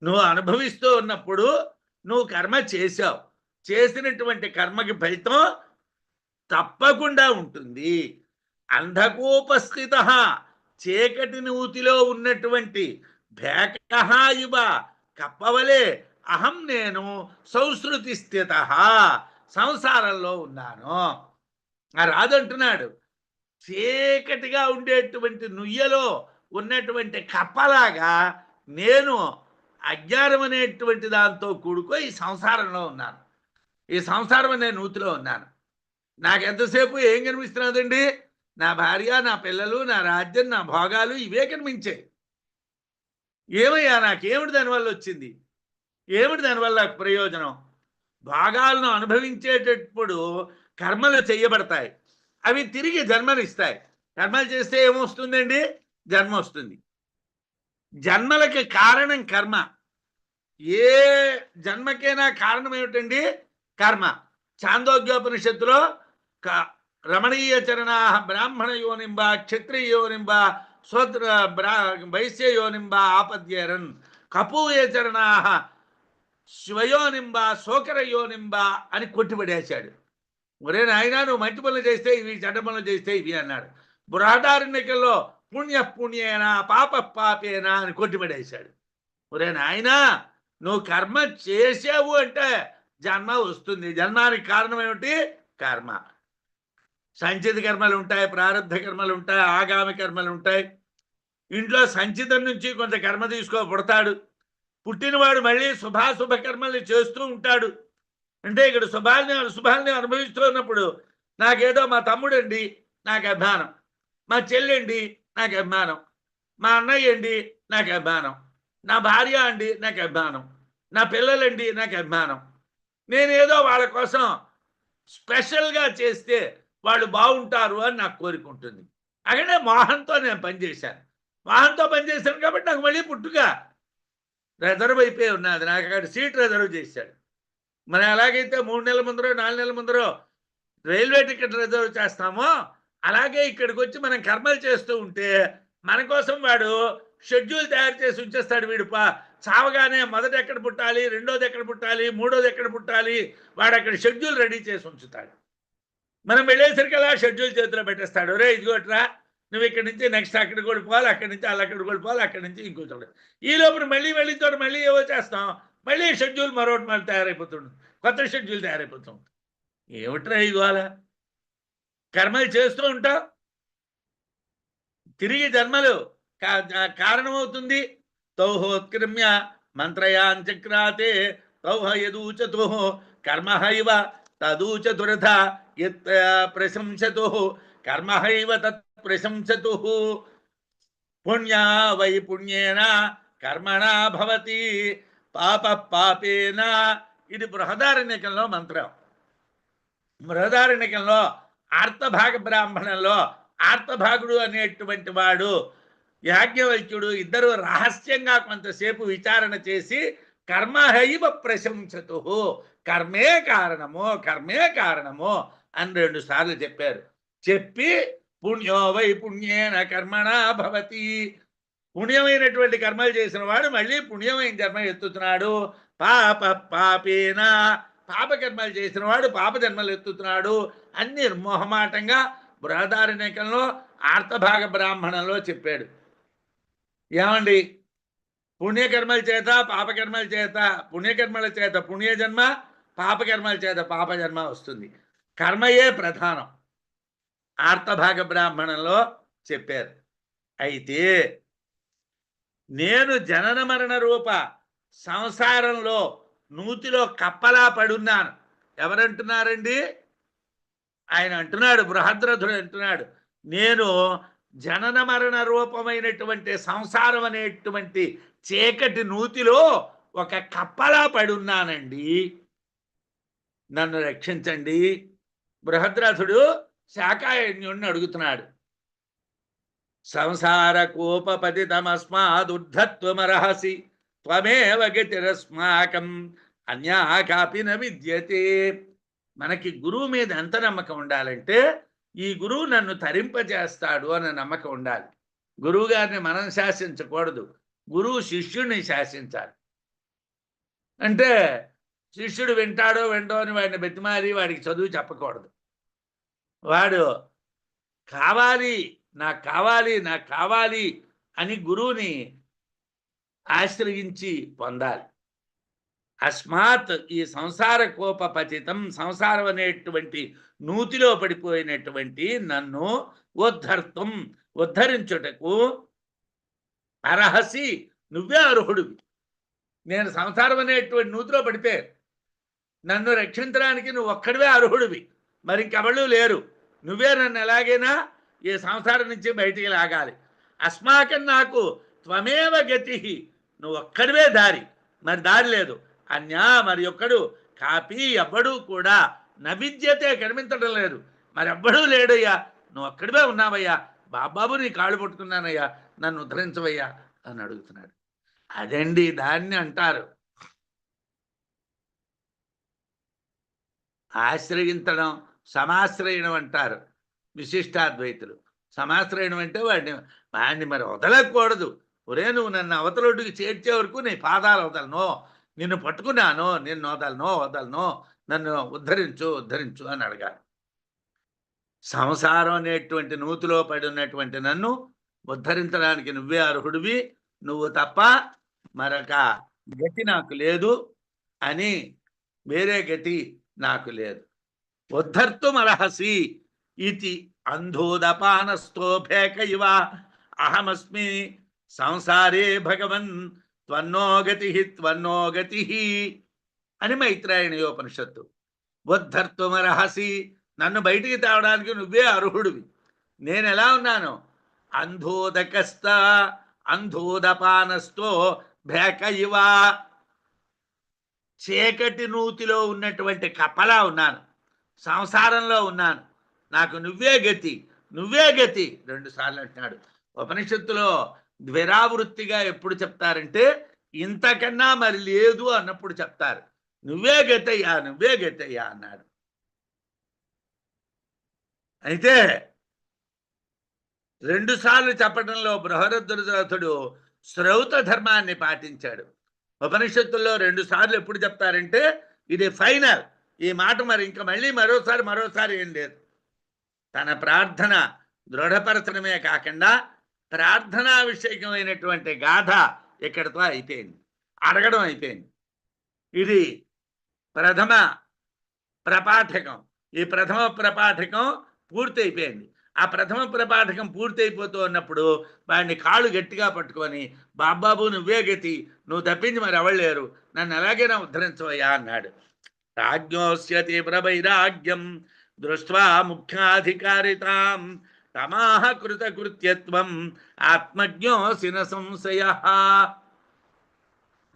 [SPEAKER 2] నువ్వు అనుభవిస్తూ ఉన్నప్పుడు నువ్వు కర్మ చేసావు, చేసినటువంటి కర్మకి ఫలితం తప్పకుండా ఉంటుంది. అంధకోపస్థిత, చీకటి నూతిలో ఉన్నటువంటి భేకః ఇవ, కప్పవలే అహం నేను సంస్కృతి స్థిత, సంసారంలో ఉన్నాను. రాదు అంటున్నాడు, చీకటిగా ఉండేటువంటి నుయ్యలో ఉన్నటువంటి కప్పలాగా నేను అజ్ఞానం అనేటువంటి దాంతో కూడుకో ఈ సంసారంలో ఉన్నాను, ఈ సంసారం అనే నూతిలో ఉన్నాను. నాకు ఎంతసేపు ఏం కనిపిస్తున్నదండి? నా భార్య, నా పిల్లలు, నా రాజ్యం, నా భోగాలు, ఇవే కనిపించాయి. ఏమయ్యా నాకేమిటి దానివల్ల వచ్చింది? ఏమిటి దానివల్ల ప్రయోజనం? భాగాలను అనుభవించేటప్పుడు కర్మలు చేయబడతాయి, అవి తిరిగి జన్మనిస్తాయి. కర్మలు చేస్తే ఏమొస్తుందండి? జన్మ వస్తుంది. జన్మలకి కారణం కర్మ. ఏ జన్మకైనా కారణం ఏమిటండి? కర్మ. ఛాందోగ్యోపనిషత్తులో రమణీయ చరణా బ్రాహ్మణ యోనింబ క్షత్రియ యోనింబ శూద్ర వైశ్య యోనింబ ఆపద్యేరన్ కపూయ చరణా శివయోనింబ శోకర యోనింబ అని కొట్టిపడేశాడు. ఒరే నాయనా, నువ్వు మంచి పనులు చేస్తే ఇవి, చెడ్డ పనులు చేస్తే ఇవి అన్నాడు. బృహదారణ్యకంలో పుణ్య పుణ్యేనా పాప పాపేనా అని కొట్టిపడేశాడు. ఒరే నాయనా, నువ్వు కర్మ చేసావు అంటే జన్మ వస్తుంది. జన్మానికి కారణం ఏమిటి? కర్మ. సంచిత కర్మలు ఉంటాయి, ప్రారంభ కర్మలు ఉంటాయి, ఆగామి కర్మలు ఉంటాయి. ఇంట్లో సంచితం నుంచి కొంత కర్మ పుడతాడు. పుట్టినవాడు మళ్ళీ శుభాశుభ కర్మల్ని చేస్తూ ఉంటాడు. అంటే ఇక్కడ శుభాల్ని అశుభాల్ని అనుభవిస్తూ ఉన్నప్పుడు నాకేదో మా తమ్ముడండి నాకు అభిమానం, మా చెల్లండి నాకు అభిమానం, మా అన్నయ్య అండి నాకు అభిమానం, నా భార్య అండి నాకు అభిమానం, నా పిల్లలండి నాకు అభిమానం. నేనేదో వాళ్ళ కోసం స్పెషల్గా చేస్తే వాళ్ళు బాగుంటారు అని నాకు కోరిక ఉంటుంది. అక్కడే మోహంతో నేను పనిచేశాను. మోహంతో పనిచేశాను కాబట్టి నాకు మళ్ళీ పుట్టుగా రిజర్వ్ అయిపోయి ఉన్నది. నాకు అక్కడ సీట్ రిజర్వ్ చేశాడు. మనం ఎలాగైతే 3 నెలల ముందరో 4 నెలల ముందరో రైల్వే టికెట్ రిజర్వ్ చేస్తామో అలాగే ఇక్కడికి వచ్చి మనం కర్మలు చేస్తూ ఉంటే మన కోసం వాడు షెడ్యూల్ తయారు చేసి ఉంచేస్తాడు. వీడు చావగానే మొదటి ఎక్కడ పుట్టాలి, రెండోది ఎక్కడ పుట్టాలి, మూడోది ఎక్కడ పుట్టాలి, వాడు అక్కడ షెడ్యూల్ రెడీ చేసి ఉంచుతాడు. మనం వెళ్ళేసరికి అలా షెడ్యూల్ చేతిలో పెట్టేస్తాడు. రే ఇదిగోట్రా, నువ్వు ఇక్కడి నుంచి నెక్స్ట్ అక్కడికి కూడా పోవాలి, అక్కడి నుంచి అలా అక్కడికి కూడా పోవాలి, అక్కడి నుంచి ఇంకో చోట. ఈ లోపల మళ్ళీ చోట మళ్ళీ ఏవో చేస్తాం, మళ్ళీ షెడ్యూల్ మరొకటి మళ్ళీ తయారైపోతుంది, కొత్త షెడ్యూల్ తయారైపోతుంది. ఏమిట్రా ఇవాళ కర్మలు చేస్తూ ఉంటాం, తిరిగి జన్మలు కారణమవుతుంది. తౌహోత్క్రమ్య మంత్రయాంచక్రాతే తౌహ యదూచతో కర్మహైవ తదూచతురథ యత్ ప్రశంసతు కర్మహైవ తత్ ప్రశంసతు పుణ్యా వై పుణ్యేన కర్మణా భవతి పాప పాపేన. ఇది బృహదారణ్యకంలో మంత్రం. బృహదారణ్యకంలో ఆర్తభాగ బ్రాహ్మణంలో ఆర్తభాగుడు అనేటువంటి వాడు యాజ్ఞవల్క్యుడు ఇద్దరు రహస్యంగా కొంతసేపు విచారణ చేసి కర్మహైవ ప్రశంసతు, కర్మే కారణము కర్మే కారణము అని 2 సార్లు చెప్పారు. చెప్పి పుణ్యో వై పుణ్యేన కర్మణా భవతి, పుణ్యమైనటువంటి కర్మలు చేసిన వాడు మళ్ళీ పుణ్యమైన జన్మ ఎత్తుతున్నాడు. పాప పాపేన, పాపకర్మలు చేసిన వాడు పాప జన్మలు ఎత్తుతున్నాడు అని నిర్మోహమాటంగా బృహదారణ్యకంలో ఆర్తభాగ బ్రాహ్మణంలో చెప్పాడు. ఏమండి, పుణ్యకర్మల చేత పాపకర్మల చేత, పుణ్యకర్మల చేత పుణ్యజన్మ, పాపకర్మల చేత పాపజన్మ వస్తుంది. కర్మయే ప్రధానం ఆర్తభాగ బ్రాహ్మణంలో చెప్పారు. అయితే నేను జనన మరణ రూప సంసారంలో నూతిలో కప్పలా పడున్నాను. ఎవరంటున్నారండి? ఆయన అంటున్నాడు, బృహద్రథుడు అంటున్నాడు, నేను జనన మరణ రూపమైనటువంటి సంసారం అనేటువంటి చీకటి నూతిలో ఒక కప్పలా పడున్నానండి, నన్ను రక్షించండి. బృహద్రథుడు శాకాయజ్ఞుడిని అడుగుతున్నాడు. సంసార కోపపతితమస్మాదుద్ధత్వమర్హసి త్వమేవ గతిరస్మాకం అన్యా కాపి న విద్యతే. మనకి గురువు మీద ఎంత నమ్మకం ఉండాలంటే ఈ గురువు నన్ను తరింపజేస్తాడు అన్న నమ్మకం ఉండాలి. గురువు గారిని మనం శాసించకూడదు, గురువు శిష్యుడిని శాసించాలి. అంటే శిష్యుడు వింటాడో వింటో అని వాడిని బతిమాలి వాడికి చదువు చెప్పకూడదు. వాడు కావాలి నాకు కావాలి నాకు కావాలి అని గురువుని ఆశ్రయించి పొందాలి. అస్మాత్, ఈ సంసార కోపపతితం, సంసారం అనేటువంటి నూతిలో పడిపోయినటువంటి నన్ను ఉద్ధర్తం, ఉద్ధరించుటకు అర్హసి, నువ్వే అర్హుడివి. నేను సంసారం అనేటువంటి నూతిలో పడితే నన్ను రక్షించడానికి నువ్వు ఒక్కడివే అర్హుడివి, మరి ఇంకెవళ్ళు లేరు. నువ్వే నన్ను ఎలాగైనా ఈ సంసారం నుంచి బయటికి లాగాలి. అస్మాకం, నాకు త్వమేవ గతి, నువ్వు ఒక్కడివే దారి, మరి దారి లేదు. అన్యా, మరి ఒక్కడు కాపీ, ఎవ్వడూ కూడా నవిద్యతే, కనిపించడం లేదు, మరి ఎవ్వడూ లేడయ్యా, నువ్వు ఒక్కడివే ఉన్నావయ్యా, బాబాబు నీ కాళ్ళు పట్టుకున్నానయ్యా, నన్ను ఉద్ధరించవయ్యా అని అడుగుతున్నాడు. అదండి దాన్ని అంటారు ఆశ్రయించడం సమాశ్రయణం అంటారు విశిష్టాద్వైతులు. సమాశ్రయణం అంటే వాడిని మరి వదలకూడదు. ఒరే నువ్వు నన్ను అవతలొడ్డుకి చేర్చే వరకు నీ పాదాలు వదలను, నిన్ను పట్టుకున్నాను, నిన్ను వదలను, నన్ను ఉద్ధరించు ఉద్ధరించు అని అడగాలి. సంసారం అనేటువంటి నూతిలో పడి ఉన్నటువంటి నన్ను ఉద్ధరించడానికి నువ్వే అర్హుడివి, నువ్వు తప్ప మరొక గతి నాకు లేదు అని, వేరే గతి నాకు లేదు. ఉద్ధర్తుమర్హసి ఇది అంధోదపానస్థోభేక ఇవ అహమస్మి సంసారే భగవన్ త్వన్నో గతి అని మైత్రాయణీయోపనిషత్తు. ఉద్ధర్తుమర్హసి, నన్ను బయటికి తేవడానికి నువ్వే అర్హుడివి. నేను ఎలా ఉన్నాను? అంధోదపానస్థో భేక ఇవ, చీకటి నూతిలో ఉన్నటువంటి కప్పలా ఉన్నాను, సంసారంలో ఉన్నాను, నాకు నువ్వే గతి 2 సార్లు అంటున్నాడు. ఉపనిషత్తులో ద్విరావృత్తిగా ఎప్పుడు చెప్తారంటే ఇంతకన్నా మరి లేదు అన్నప్పుడు చెప్తారు. నువ్వే గతయ్యా అన్నాడు. అయితే 2 సార్లు చెప్పడంలో బృహద్రథుడు శ్రౌత ధర్మాన్ని పాటించాడు. ఉపనిషత్తుల్లో 2 సార్లు ఎప్పుడు చెప్తారంటే ఇది ఫైనల్, ఈ మాట మరి ఇంకా మళ్ళీ మరోసారి ఏం లేదు. తన ప్రార్థన దృఢపరచడమే కాకుండా ప్రార్థనా విషయకమైనటువంటి గాథ ఇక్కడితో అయిపోయింది, అడగడం అయిపోయింది. ఇది ప్రథమ ప్రపాఠకం. ఈ ప్రథమ ప్రపాఠకం పూర్తయిపోయింది. ఆ ప్రథమ ప్రపాఠకం పూర్తయిపోతూ ఉన్నప్పుడు వాడిని కాళ్ళు గట్టిగా పట్టుకొని, బాబాబు నువ్వే గతి, నువ్వు తప్పించి మరి ఎవళ్ళేరు, నన్ను ఎలాగైనా ఉద్ధరించవయ్యా అన్నాడు. రాజ్ఞోస్య తీవ్ర వైరాగ్యం దృష్ట్వా ముఖ్యాధికారితాం తమాహ కృతకృత్యత్వం ఆత్మజ్ఞోసి న సంశయః.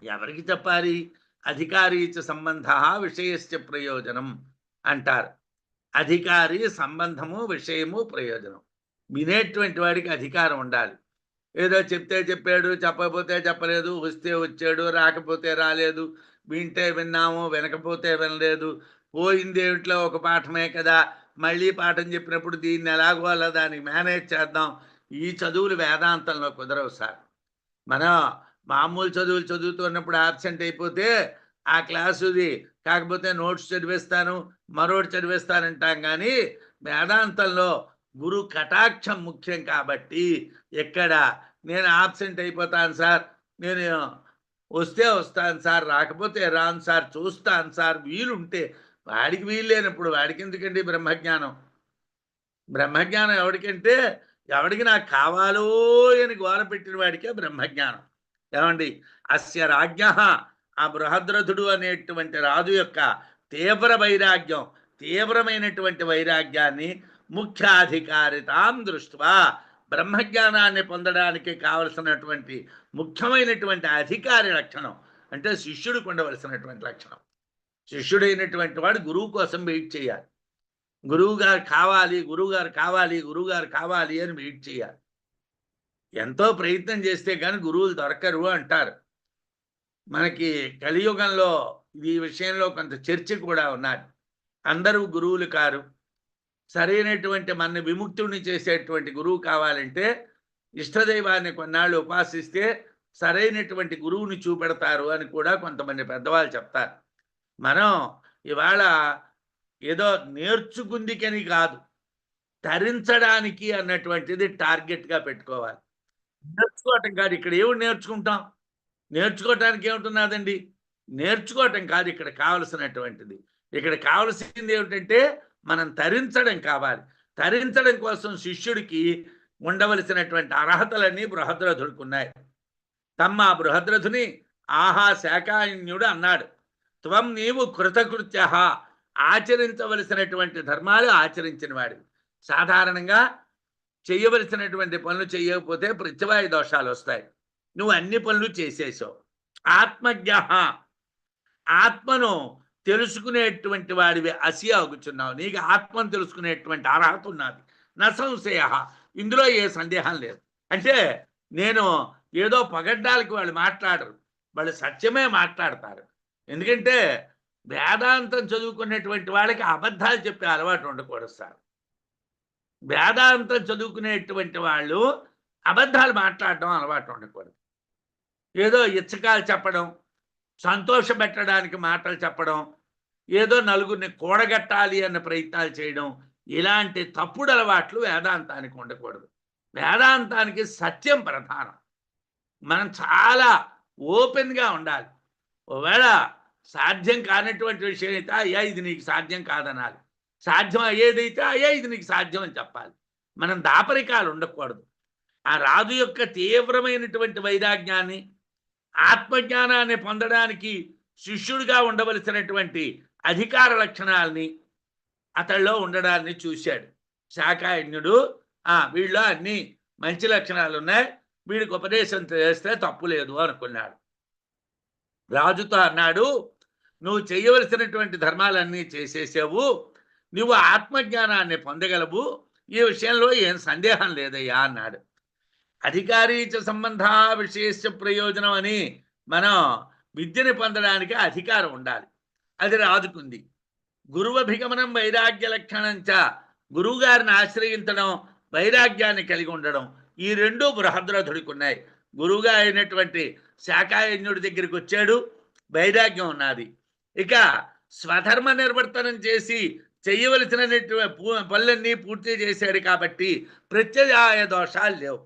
[SPEAKER 2] ఎవరికి చెప్పాలి? అధికారీ చ సంబంధ విషయశ్చ ప్రయోజనం అంటారు. అధికారి, సంబంధము, విషయము, ప్రయోజనం. వినేటువంటి వాడికి అధికారం ఉండాలి. ఏదో చెప్తే చెప్పాడు, చెప్పకపోతే చెప్పలేదు, వస్తే వచ్చాడు, రాకపోతే రాలేదు, వింటే విన్నాము, వినకపోతే వినలేదు, పోయిందేమిట్లో ఒక పాఠమే కదా, మళ్ళీ పాఠం చెప్పినప్పుడు దీన్ని ఎలాగో అలా దానికి మేనేజ్ చేద్దాం. ఈ చదువులు వేదాంతంలో కుదరవు సార్. మనం మామూలు చదువులు చదువుతున్నప్పుడు ఆబ్సెంట్ అయిపోతే ఆ క్లాసుది కాకపోతే నోట్స్ చదివేస్తాను, మరోటి చదివేస్తానంటాం. కానీ వేదాంతంలో గురు కటాక్షం ముఖ్యం. కాబట్టి ఎక్కడ నేను ఆబ్సెంట్ అయిపోతాను సార్, నేను వస్తే వస్తాను సార్, రాకపోతే రాను సార్, చూస్తాను సార్, వీలుంటే, వాడికి వీలు లేనప్పుడు వాడికి ఎందుకండి బ్రహ్మజ్ఞానం? బ్రహ్మజ్ఞానం ఎవడికంటే ఎవడికి నాకు కావాలో అని గోల పెట్టిన వాడికే బ్రహ్మజ్ఞానం. ఏమండి, అస్య రాజ్ఞ, ఆ బృహద్రథుడు అనేటువంటి రాజు యొక్క తీవ్ర వైరాగ్యం, తీవ్రమైనటువంటి వైరాగ్యాన్ని ముఖ్యాధికారితాం దృష్ట్వా, బ్రహ్మజ్ఞానాన్ని పొందడానికి కావలసినటువంటి ముఖ్యమైనటువంటి అధికారి లక్షణం అంటే శిష్యుడికి ఉండవలసినటువంటి లక్షణం. శిష్యుడైనటువంటి వాడు గురువు కోసం వెయిట్ చేయాలి. గురువుగారు కావాలి అని వెయిట్ చేయాలి. ఎంతో ప్రయత్నం చేస్తే కానీ గురువులు దొరకరు అంటారు. మనకి కలియుగంలో ఈ విషయంలో కొంత చర్చ కూడా ఉన్నది. అందరూ గురువులు కారు. సరైనటువంటి మన విముక్తుడిని చేసేటువంటి గురువు కావాలంటే ఇష్టదైవాన్ని కొన్నాళ్ళు ఉపాసిస్తే సరైనటువంటి గురువుని చూపెడతారు అని కూడా కొంతమంది పెద్దవాళ్ళు చెప్తారు. మనం ఇవాళ ఏదో నేర్చుకుందికని కాదు, తరించడానికి అన్నటువంటిది టార్గెట్గా పెట్టుకోవాలి. నేర్చుకోవటం కాదు. ఇక్కడ ఏమిటి నేర్చుకుంటాం? నేర్చుకోవటానికి ఏమిటున్నదండి? నేర్చుకోవటం కాదు ఇక్కడ కావలసినటువంటిది. ఇక్కడ కావలసింది ఏమిటంటే మనం తరించడం కావాలి. తరించడం కోసం శిష్యుడికి ఉండవలసినటువంటి అర్హతలన్నీ బృహద్రథుడికి ఉన్నాయి. తమ్మ బృహద్రథుని ఆహా శాకాయన్యుడు అన్నాడు, త్వం నీవు కృతకృత్య, ఆచరించవలసినటువంటి ధర్మాలు ఆచరించిన వాడివి. సాధారణంగా చేయవలసినటువంటి పనులు చేయకపోతే ప్రత్యవాయ దోషాలు వస్తాయి. నువ్వు అన్ని పనులు చేసేసావు. ఆత్మజ్ఞ, ఆత్మను తెలుసుకునేటువంటి వాడివి అసి అవుతున్నావు. నీకు ఆత్మను తెలుసుకునేటువంటి అర్హత ఉన్నది. న సంశయ, ఇందులో ఏ సందేహం లేదు. అంటే నేను ఏదో పగడ్డాలకి వాళ్ళు మాట్లాడరు, వాళ్ళు సత్యమే మాట్లాడతారు. ఎందుకంటే వేదాంతం చదువుకునేటువంటి వాళ్ళకి అబద్ధాలు చెప్పే అలవాటు ఉండకూడదు సార్. వేదాంతం చదువుకునేటువంటి వాళ్ళు అబద్ధాలు మాట్లాడడం అలవాటు ఉండకూడదు. ఏదో ఇచ్చకాలు చెప్పడం, సంతోషపెట్టడానికి మాటలు చెప్పడం, ఏదో నలుగురిని కూడగట్టాలి అన్న ప్రయత్నాలు చేయడం, ఇలాంటి తప్పుడు అలవాట్లు వేదాంతానికి ఉండకూడదు. వేదాంతానికి సత్యం ప్రధానం. మనం చాలా ఓపెన్గా ఉండాలి. ఒకవేళ సాధ్యం కానటువంటి విషయం అయితే అయ్యా ఇది నీకు సాధ్యం కాదనాలి. సాధ్యం అయ్యేదైతే అయ్యా ఇది నీకు సాధ్యం అని చెప్పాలి. మనం దాపరికాలు ఉండకూడదు. ఆ రాజు యొక్క తీవ్రమైనటువంటి వైరాగ్యాన్ని, ఆత్మజ్ఞానాన్ని పొందడానికి శిష్యుడిగా ఉండవలసినటువంటి అధికార లక్షణాలని అతడిలో ఉండడాన్ని చూశాడు శాకాయజ్ఞుడు. వీళ్ళలో అన్ని మంచి లక్షణాలు ఉన్నాయి, వీడికి ఉపదేశం చేస్తే తప్పు లేదు అనుకున్నాడు. రాజుతో అన్నాడు, నువ్వు చేయవలసినటువంటి ధర్మాలన్నీ చేసేసావు, నువ్వు ఆత్మజ్ఞానాన్ని పొందగలవు, ఈ విషయంలో ఏం సందేహం లేదయ్యా అన్నాడు. అధికారీచ సంబంధ విశేష ప్రయోజనం అని మనం విద్యని పొందడానికి అధికారం ఉండాలి. అది రాజుకుంది. గురువభిగమనం వైరాగ్య లక్షణంచ, గురువుగారిని ఆశ్రయించడం, వైరాగ్యాన్ని కలిగి ఉండడం, ఈ రెండూ బృహద్రథుడికి ఉన్నాయి. గురువుగా అయినటువంటి శాకాయజ్ఞుడి దగ్గరికి వచ్చాడు, వైరాగ్యం ఉన్నది. ఇక స్వధర్మ నిర్వర్తనం చేసి చేయవలసిన పనులన్నీ పూర్తి చేశాడు కాబట్టి ప్రత్యయాయ దోషాలు లేవు.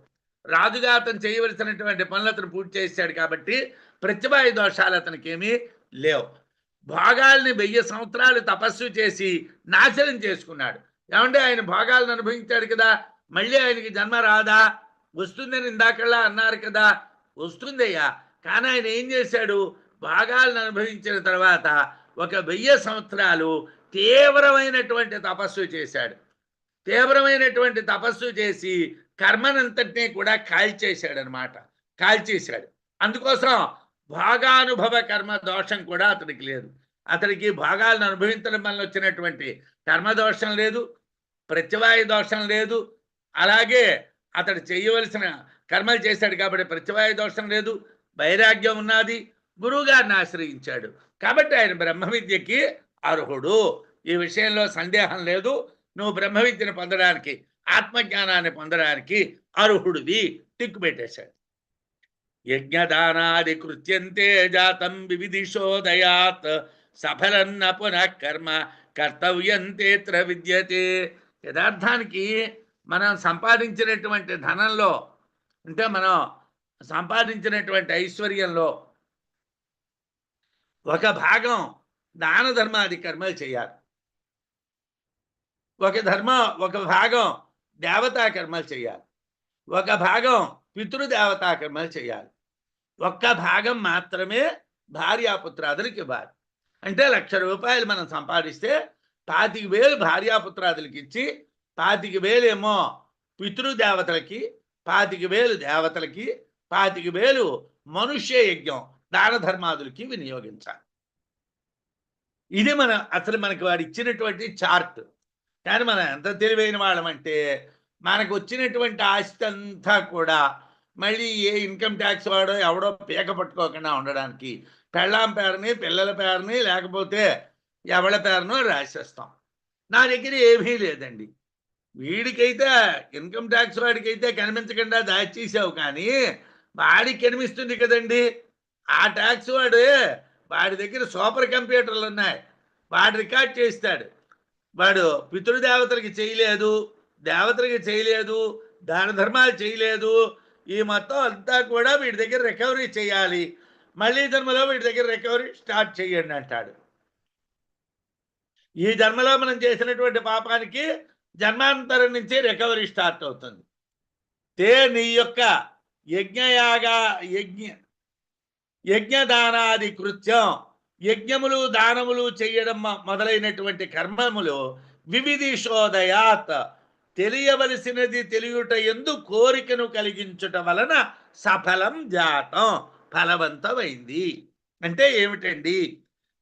[SPEAKER 2] రాజుగా అతను చేయవలసినటువంటి పనులు అతను పూర్తి చేశాడు కాబట్టి ప్రత్యవాయ దోషాలు అతనికి ఏమీ లేవు. భోగాల్ని 1000 సంవత్సరాలు తపస్సు చేసి నాశనం చేసుకున్నాడు. ఏమంటే ఆయన భోగాలను అనుభవించాడు కదా, మళ్ళీ ఆయనకి జన్మ రాదా? వస్తుందని ఇందాకల్లా అన్నారు కదా, వస్తుందయ్యా. కానీ ఆయన ఏం చేశాడు? భోగాలను అనుభవించిన తర్వాత ఒక 1000 సంవత్సరాలు తీవ్రమైనటువంటి తపస్సు చేశాడు. తీవ్రమైనటువంటి తపస్సు చేసి కర్మనంతటినీ కూడా కాల్చేశాడు అనమాట, కాల్చేశాడు. అందుకోసం భోగానుభవ కర్మ దోషం కూడా అతనికి లేదు. అతనికి భోగాలను అనుభవించడం వల్ల వచ్చినటువంటి కర్మదోషం లేదు, ప్రత్యవాయ దోషం లేదు. అలాగే అతడు చేయవలసిన కర్మలు చేశాడు కాబట్టి ప్రత్యవాయ దోషం లేదు, వైరాగ్యం ఉన్నది. గురువుగారిని ఆశ్రయించాడు కాబట్టి ఆయన బ్రహ్మ విద్యకి అర్హుడు. ఈ విషయంలో సందేహం లేదు. నువ్వు బ్రహ్మ విద్యను పొందడానికి, ఆత్మజ్ఞానాన్ని పొందడానికి అర్హుడివి. టిక్కు పెట్టేశాడు. యజ్ఞదానాది కృత్యంతే జాతం వివిధిశోదయాత్ సఫలన్న పునః కర్మ కర్తవ్యంతేత్ర విద్యతే. యథార్థానికి మనం సంపాదించినటువంటి ధనంలో, అంటే మనం సంపాదించినటువంటి ఐశ్వర్యంలో ఒక భాగం దాన ధర్మాది కర్మలు చేయాలి, ఒక భాగం దేవతా కర్మలు చేయాలి, ఒక భాగం పితృదేవతా కర్మలు చేయాలి, ఒక్క భాగం మాత్రమే భార్యాపుత్రాదులకి ఇవ్వాలి. అంటే 1,00,000 రూపాయలు మనం సంపాదిస్తే 25,000 భార్యాపుత్రాదులకి ఇచ్చి 25,000 ఏమో పితృదేవతలకి, 25,000 దేవతలకి, 25,000 మనుష్య యజ్ఞం దాన ధర్మాదులకి వినియోగించాలి. ఇది అసలు మనకి వాడు ఇచ్చినటువంటి చార్ట్. కానీ మనం ఎంత తెలివైన వాళ్ళమంటే మనకు వచ్చినటువంటి ఆస్తి అంతా కూడా మళ్ళీ ఏ ఇన్కమ్ ట్యాక్స్ వాడో ఎవడో పీక పట్టుకోకుండా ఉండడానికి పెళ్ళాం పేరుని, పిల్లల పేరుని, లేకపోతే ఎవళ్ళ పేరునో రాసేస్తాం. నా దగ్గర ఏమీ లేదండి. వీడికైతే ఇన్కమ్ ట్యాక్స్ వాడికైతే కనిపించకుండా దాచేసావు, కానీ వాడికి కనిపిస్తుంది కదండి. ఆ ట్యాక్స్ వాడి దగ్గర సూపర్ కంప్యూటర్లు ఉన్నాయి, వాడు రికార్డ్ చేస్తాడు. వాడు పితృదేవతలకి చేయలేదు, దేవతలకి చేయలేదు, దాన ధర్మాలు చేయలేదు, ఈ మొత్తం అంతా కూడా వీడి దగ్గర రికవరీ చేయాలి. మళ్ళీ జన్మలో వీడి దగ్గర రికవరీ స్టార్ట్ చేయండి అంటాడు. ఈ జన్మలో మనం చేసినటువంటి పాపానికి జన్మాంతరం నుంచి రికవరీ స్టార్ట్ అవుతుంది. నీ యొక్క యజ్ఞదానాది కృత్యం, యజ్ఞములు దానములు చేయడం మొదలైనటువంటి కర్మములు వివిధిశోదయాత్, తెలియవలసినది తెలియుట ఎందు కోరికను కలిగించుట వలన సఫలం జాతం, ఫలవంతమైంది. అంటే ఏమిటండి?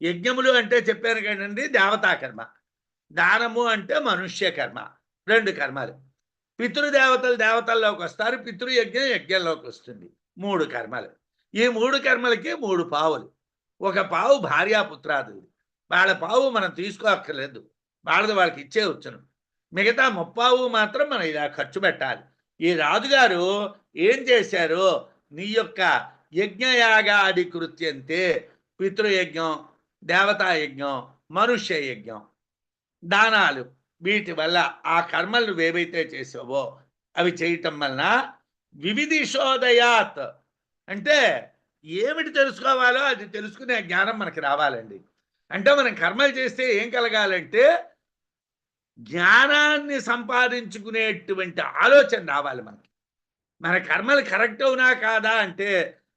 [SPEAKER 2] యజ్ఞములు అంటే చెప్పాను కదండి, దేవతా కర్మ. దానము అంటే మనుష్య కర్మ. 2 కర్మలు. పితృదేవతలు దేవతల్లోకి వస్తారు, పితృయజ్ఞం యజ్ఞంలోకి వస్తుంది. 3 కర్మలు. ఈ 3 కర్మలకి 3 పావులు. ఒక పావు భార్యాపుత్రాదులు, వాళ్ళ పావు మనం తీసుకోక్కర్లేదు, వాళ్ళది వాళ్ళకి ఇచ్చేయవచ్చును. మిగతా 30 మాత్రం మనం ఇలా ఖర్చు పెట్టాలి. ఈ రాజుగారు ఏం చేశారు, నీ యొక్క యజ్ఞయాగాది కృత్యంతే, పితృయజ్ఞం, దేవతాయజ్ఞం, మనుష్య యజ్ఞం, దానాలు, వీటి వల్ల ఆ కర్మలు నువ్వేవైతే చేసావో అవి చేయటం వలన వివిధిషోదయాత్ అంటే ఏమిటి తెలుసుకోవాలో అది తెలుసుకునే జ్ఞానం మనకి రావాలండి. అంటే మనం కర్మలు చేస్తే ఏం కలగాలంటే జ్ఞానాన్ని సంపాదించుకునేటువంటి ఆలోచన రావాలి మనకి. మన కర్మలు కరెక్ట్ అవునా కాదా అంటే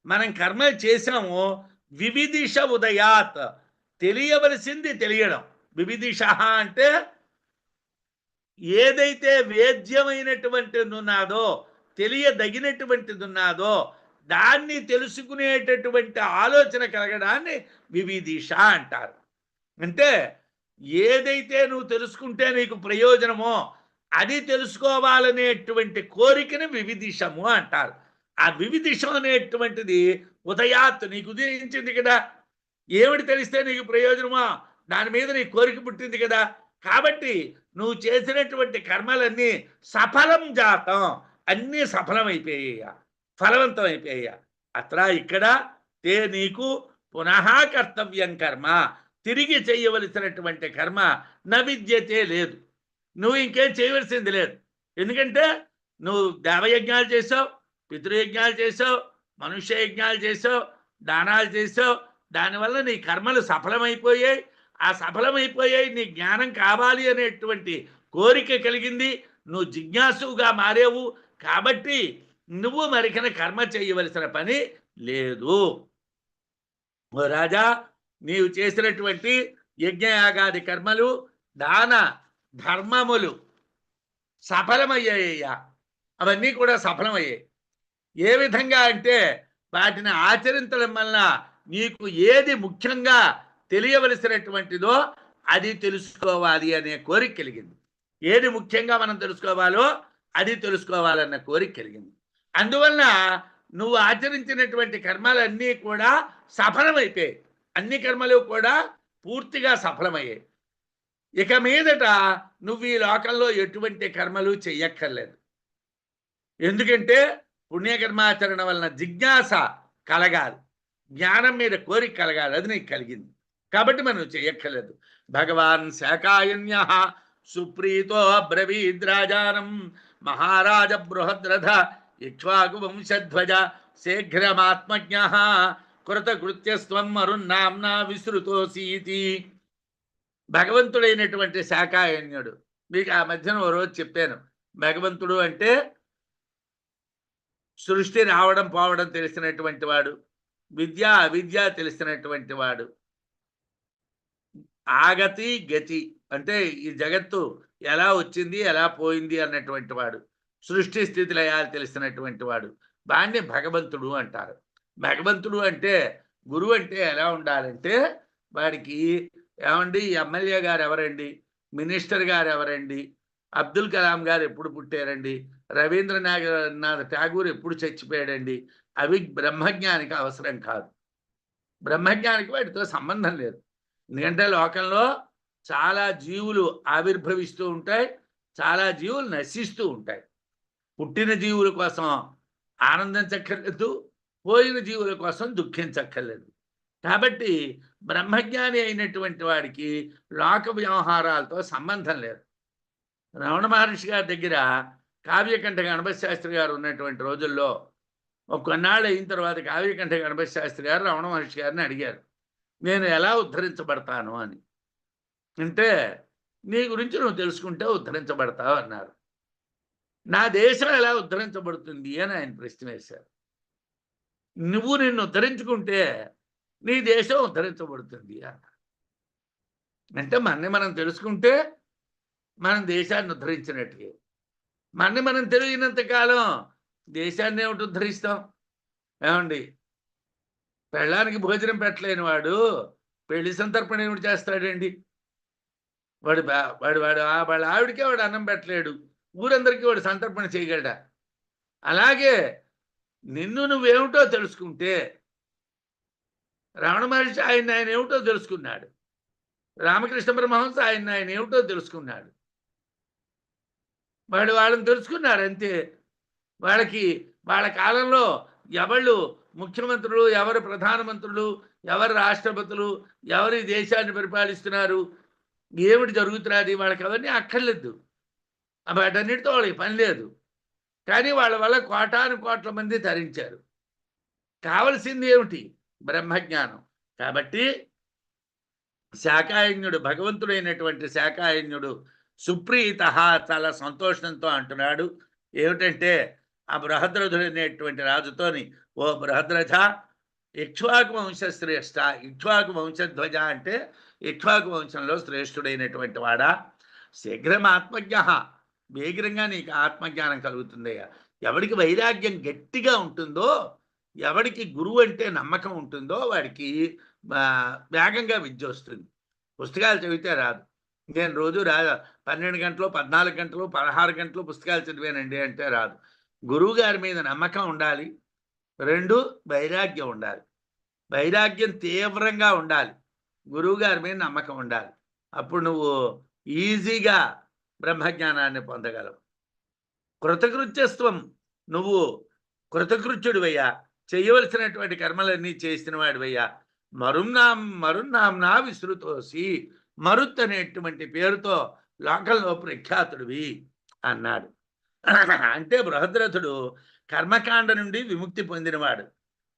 [SPEAKER 2] మనం కర్మలు చేసాము, వివిధిష ఉదయాత్ తెలియవలసింది తెలియడం. వివిధిష అంటే ఏదైతే వేద్యమైనటువంటిది ఉన్నదో, తెలియదగినటువంటిది ఉన్నదో దాన్ని తెలుసుకునేటటువంటి ఆలోచన కలగడాన్ని వివిధిష అంటారు. అంటే ఏదైతే నువ్వు తెలుసుకుంటే నీకు ప్రయోజనమో అది తెలుసుకోవాలనేటువంటి కోరికని వివిధిషము అంటారు. ఆ వివిధిషం అనేటువంటిది ఉదయాత్ నీకు ఉదయించింది కదా, ఏమిటి తెలిస్తే నీకు ప్రయోజనమో దాని మీద నీ కోరిక పుట్టింది కదా, కాబట్టి నువ్వు చేసినటువంటి కర్మలన్నీ సఫలం జాతం, అన్నీ సఫలమైపోయాయా, ఫలవంతం అయిపోయాయా. అత్ర ఇక్కడ తే నీకు పునః కర్తవ్యం కర్మ, తిరిగి చేయవలసినటువంటి కర్మ నవిద్యతే లేదు, నువ్వు ఇంకేం చేయవలసింది లేదు. ఎందుకంటే నువ్వు దేవయజ్ఞాలు చేసావు, పితృయజ్ఞాలు చేసావు, మనుష్య యజ్ఞాలు చేసావు, దానాలు చేసావు, దానివల్ల నీ కర్మలు సఫలమైపోయాయి. ఆ సఫలమైపోయాయి, నీ జ్ఞానం కావాలి అనేటువంటి కోరిక కలిగింది, నువ్వు జిజ్ఞాసుగా మారేవు, కాబట్టి నువ్వు మరికన కర్మ చేయవలసిన పని లేదు. ఓ రాజా, నీవు చేసినటువంటి యజ్ఞయాగాది కర్మలు, దాన ధర్మములు సఫలమయ్యాయ్యా, అవన్నీ కూడా సఫలమయ్యాయి. ఏ విధంగా అంటే వాటిని ఆచరించడం వలన నీకు ఏది ముఖ్యంగా తెలియవలసినటువంటిదో అది తెలుసుకోవాలి అనే కోరిక కలిగింది. ఏది ముఖ్యంగా మనం తెలుసుకోవాలో అది తెలుసుకోవాలన్న కోరిక కలిగింది. అందువలన నువ్వు ఆచరించినటువంటి కర్మలన్నీ కూడా సఫలమైపోయాయి. అన్ని కర్మలు కూడా పూర్తిగా సఫలమయ్యాయి. ఇక మీదట నువ్వు ఈ లోకంలో ఎటువంటి కర్మలు చెయ్యక్కర్లేదు. ఎందుకంటే పుణ్యకర్మాచరణ వలన జిజ్ఞాస కలగాలి, జ్ఞానం మీద కోరిక కలగాలి, అది నీకు కలిగింది కాబట్టి మనం చెయ్యక్కర్లేదు. భగవాన్ శాకాయన్య సుప్రీతో బ్రవీద్రాజానం మహారాజ బృహద్రథ ఇక్ష్వాకు వంశధ్వజ శీఘ్రమాత్మజ్ఞ కృతకృత్యస్వం మరున్నాంనా విసృతోసీతి. భగవంతుడైనటువంటి శాకాయన్యుడు, మీకు ఆ మధ్యన ఓ రోజు చెప్పాను, భగవంతుడు అంటే సృష్టి రావడం పోవడం తెలిసినటువంటి వాడు, విద్య అవిద్య తెలిసినటువంటి వాడు, ఆగతి గతి అంటే ఈ జగత్తు ఎలా వచ్చింది ఎలా పోయింది అన్నటువంటి వాడు, సృష్టి స్థితి లయాలు తెలిసినటువంటి వాడు, వాడిని భగవంతుడు అంటారు. భగవంతుడు అంటే గురువు అంటే ఎలా ఉండాలంటే వాడికి ఏమండి ఎమ్మెల్యే గారు ఎవరండి, మినిస్టర్ గారు ఎవరండి, అబ్దుల్ కలాం గారు ఎప్పుడు పుట్టారండి, రవీంద్రనాథ్ ఠాగూర్ ఎప్పుడు చచ్చిపోయాడండి, అవి బ్రహ్మజ్ఞానికి అవసరం కాదు. బ్రహ్మజ్ఞానికి వాటితో సంబంధం లేదు. ఎందుకంటే లోకంలో చాలా జీవులు ఆవిర్భవిస్తూ ఉంటాయి, చాలా జీవులు నశిస్తూ ఉంటాయి. పుట్టిన జీవుల కోసం ఆనందించక్కర్లేదు, పోయిన జీవుల కోసం దుఃఖించక్కర్లేదు. కాబట్టి బ్రహ్మజ్ఞాని అయినటువంటి వాడికి లోక వ్యవహారాలతో సంబంధం లేదు. రమణ మహర్షి గారి దగ్గర కావ్యకంఠ గణపతి శాస్త్రి గారు ఉన్నటువంటి రోజుల్లో కొన్నాళ్ళు అయిన తర్వాత కావ్యకంఠ గణపతి శాస్త్రి గారు రమణ మహర్షి గారిని అడిగారు, నేను ఎలా ఉద్ధరించబడతాను అని. అంటే నీ గురించి నువ్వు తెలుసుకుంటే ఉద్ధరించబడతావు అన్నారు. నా దేశం ఎలా ఉద్ధరించబడుతుంది అని ఆయన ప్రశ్న వేశారు. నువ్వు నిన్ను ఉద్ధరించుకుంటే నీ దేశం ఉద్ధరించబడుతుంది అన్నారు. అంటే మనని మనం తెలుసుకుంటే మనం దేశాన్ని ఉద్ధరించినట్టుగా. మనని మనం తెలియనంత కాలం దేశాన్ని ఏమిటి ఉద్ధరిస్తాం? ఏమండి, పెళ్ళానికి భోజనం పెట్టలేని వాడు పెళ్లి సంతర్పణ ఏమిటి చేస్తాడండి? వాళ్ళ ఆవిడకే వాడు అన్నం పెట్టలేడు, ఊరందరికీ వాడు సంతర్పణ చేయగలడా? అలాగే నిన్ను నువ్వేమిటో తెలుసుకుంటే, రమణ మహర్షి ఆయన ఏమిటో తెలుసుకున్నాడు. రామకృష్ణ పరమహంస ఆయన ఏమిటో తెలుసుకున్నాడు. వాళ్ళని తెలుసుకున్నారు అంతే. వాళ్ళ కాలంలో ఎవళ్ళు ముఖ్యమంత్రులు, ఎవరు ప్రధానమంత్రులు, ఎవరు రాష్ట్రపతులు, ఎవరు ఈ దేశాన్ని పరిపాలిస్తున్నారు, ఏమిటి జరుగుతున్నది, వాళ్ళకి అవన్నీ అక్కర్లేదు. వాటన్నిటితో వాళ్ళకి పని లేదు. కానీ వాళ్ళ వల్ల కోటాను కోట్ల మంది తరించారు. కావలసింది ఏమిటి? బ్రహ్మజ్ఞానం. కాబట్టి శాకాయజ్ఞుడు, భగవంతుడైనటువంటి శాకాయజ్ఞుడు సుప్రీత చాలా సంతోషంతో అంటున్నాడు. ఏమిటంటే ఆ బృహద్రథుడు అనేటువంటి రాజుతోని, ఓ బృహద్రథ, ఇక్ష్వాకు వంశశ్రేష్ఠ, ఇక్ష్వాకు వంశధ్వజ అంటే ఇక్ష్వాకు వంశంలో శ్రేష్ఠుడైనటువంటి వాడా, శీఘ్రం ఆత్మజ్ఞ, వేగిరంగా నీకు ఆత్మజ్ఞానం కలుగుతుందయ్యా. ఎవడికి వైరాగ్యం గట్టిగా ఉంటుందో, ఎవడికి గురువు అంటే నమ్మకం ఉంటుందో వాడికి వేగంగా విద్య వస్తుంది. పుస్తకాలు చదివితే రాదు. నేను రోజు 12 గంటలు, 14 గంటలు, 16 గంటలు పుస్తకాలు చదివానండి అంటే రాదు. గురువు గారి మీద నమ్మకం ఉండాలి. 2 వైరాగ్యం ఉండాలి. వైరాగ్యం తీవ్రంగా ఉండాలి. గురువు గారి మీద నమ్మకం ఉండాలి. అప్పుడు నువ్వు ఈజీగా బ్రహ్మజ్ఞానాన్ని పొందగలవు. కృతకృత్యత్వం, నువ్వు కృతకృత్యుడివయ్యా, చేయవలసినటువంటి కర్మలన్నీ చేసిన వాడివయ్యా. మరున్నాంనా విస్తృతోసి, మరుత్ అనేటువంటి పేరుతో లోకంలో ప్రఖ్యాతుడివి అన్నాడు. అంటే బృహద్రథుడు కర్మకాండ నుండి విముక్తి పొందినవాడు,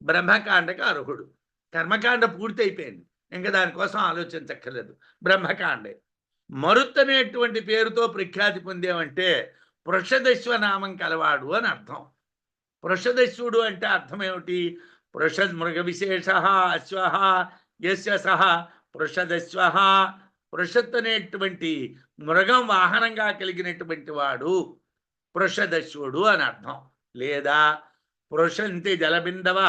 [SPEAKER 2] బ్రహ్మకాండకు అర్హుడు. కర్మకాండ పూర్తి అయిపోయింది, ఇంకా దానికోసం ఆలోచించక్కర్లేదు. బ్రహ్మకాండే. మరుత్ అనేటువంటి పేరుతో ప్రఖ్యాతి పొందేమంటే వృషదశ్వనామం కలవాడు అని అర్థం. వృషదశ్వుడు అంటే అర్థం ఏమిటి? వృషమృగ విశేష అశ్వ యస్య సహ వృషదశ్వ, వృషత్ అనేటువంటి మృగం వాహనంగా కలిగినటువంటి వాడు వృషదశ్వుడు అని అర్థం. లేదా వృషంతి జలబిందవ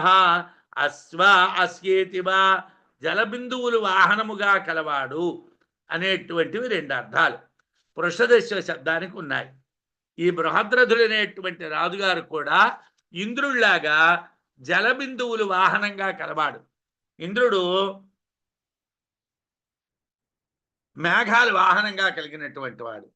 [SPEAKER 2] అశ్వ అస్యేతివా, జలబిందువులు వాహనముగా కలవాడు అనేటువంటివి 2 అర్థాలు వృషదశ్వ శబ్దానికి ఉన్నాయి. ఈ బృహద్రథుడు అనేటువంటి రాజుగారు కూడా ఇంద్రుడిలాగా జలబిందువులు వాహనంగా కలవాడు. ఇంద్రుడు మేఘాలు వాహనంగా కలిగినటువంటి వాడు.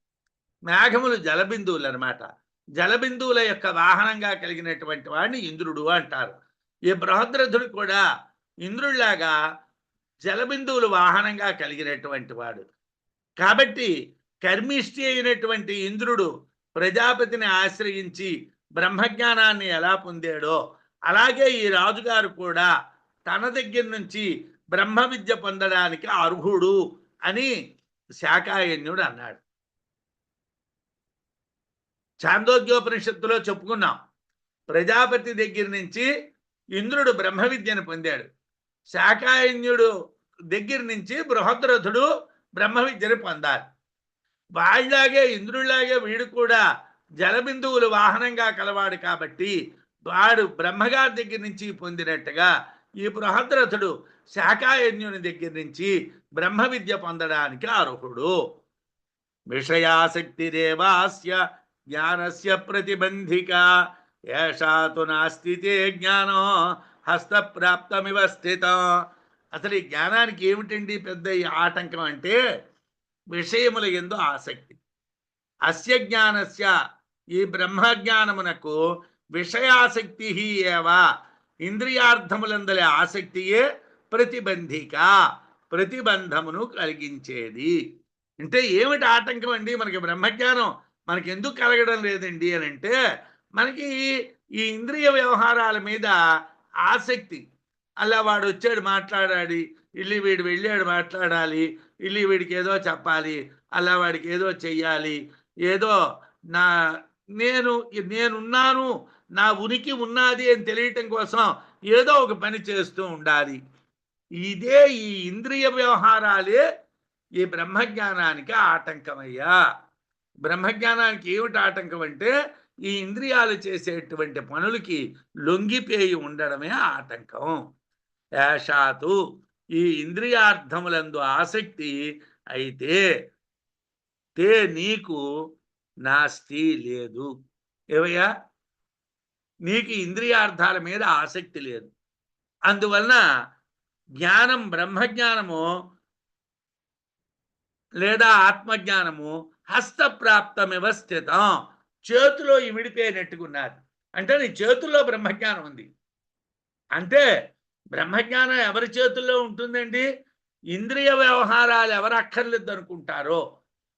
[SPEAKER 2] మేఘములు జలబిందువులు అనమాట. జలబిందువుల యొక్క వాహనంగా కలిగినటువంటి వాడిని ఇంద్రుడు అంటారు. ఈ బృహద్రథుడు కూడా ఇంద్రుడిలాగా జలబిందువులు వాహనంగా కలిగినటువంటి వాడు. కాబట్టి కర్మిష్టి అయినటువంటి ఇంద్రుడు ప్రజాపతిని ఆశ్రయించి బ్రహ్మజ్ఞానాన్ని ఎలా పొందాడో, అలాగే ఈ రాజుగారు కూడా తన దగ్గర నుంచి బ్రహ్మ విద్య పొందడానికి అర్హుడు అని శాకాయన్యుడు అన్నాడు. చాందోగ్యోపనిషత్తులో చెప్పుకున్నాం, ప్రజాపతి దగ్గర నుంచి ఇంద్రుడు బ్రహ్మ విద్యను పొందాడు. శాకాయన్యుడు దగ్గర నుంచి బృహద్రథుడు బ్రహ్మ విద్యను పొందాలి. వాళ్ళలాగే ఇంద్రుడిలాగే వీడు కూడా జలబిందువులు వాహనంగా కలవాడు. కాబట్టి వాడు బ్రహ్మగారి దగ్గర నుంచి పొందినట్టుగా ఈ బృహద్రథుడు శాకాయన్యుని దగ్గర నుంచి బ్రహ్మ విద్య పొందడానికి అర్హుడు. విషయాసక్తిరేవాస్య జ్ఞానస్య ప్రతిబంధిక, ఏషాతు నాస్తి తే జ్ఞానో హస్తప్రాప్తమివ స్థితం. అసలు ఈ జ్ఞానానికి ఏమిటండి పెద్ద ఆటంకం అంటే విషయముల యందు ఆసక్తి. అస్య జ్ఞానస్య, ఈ బ్రహ్మజ్ఞానమునకు విషయాసక్తి ఏవా, ఇంద్రియార్థములందలి ఆసక్తియే ప్రతిబంధిక, ప్రతిబంధమును కలిగించేది. అంటే ఏమిటి ఆటంకం అండి? మనకి బ్రహ్మజ్ఞానం మనకి ఎందుకు కలగడం లేదండి అని అంటే, మనకి ఈ ఇంద్రియ వ్యవహారాల మీద ఆసక్తి. అలా వాడు వచ్చాడు మాట్లాడాలి, ఇల్లు వీడు వెళ్ళాడు మాట్లాడాలి, ఇల్లు వీడికి ఏదో చెప్పాలి, అలా వాడికి ఏదో చెయ్యాలి, ఏదో నేనున్నాను, నా ఉనికి ఉన్నది అని తెలియటం కోసం ఏదో ఒక పని చేస్తూ ఉండాలి. ఇదే ఈ ఇంద్రియ వ్యవహారాలే ఈ బ్రహ్మజ్ఞానానికి ఆటంకమయ్యా. బ్రహ్మజ్ఞానానికి ఏమిటి ఆటంకం అంటే ఈ ఇంద్రియాలు చేసేటువంటి పనులకి లొంగిపోయి ఉండడమే ఆటంకం. ఏషాతు, ఈ ఇంద్రియార్థములందు ఆసక్తి అయితే తే నీకు నాస్తి లేదు. ఏవయ్యా, నీకు ఇంద్రియార్థాల మీద ఆసక్తి లేదు. అందువలన జ్ఞానం, బ్రహ్మజ్ఞానము లేదా ఆత్మజ్ఞానము హస్తప్రాప్తమివ స్థితం, చేతిలో ఇమిడిపోయినట్టుకున్నారు. అంటే నీ చేతుల్లో బ్రహ్మజ్ఞానం ఉంది. అంటే బ్రహ్మజ్ఞానం ఎవరి చేతుల్లో ఉంటుందండి? ఇంద్రియ వ్యవహారాలు ఎవరు అక్కర్లేదు అనుకుంటారో,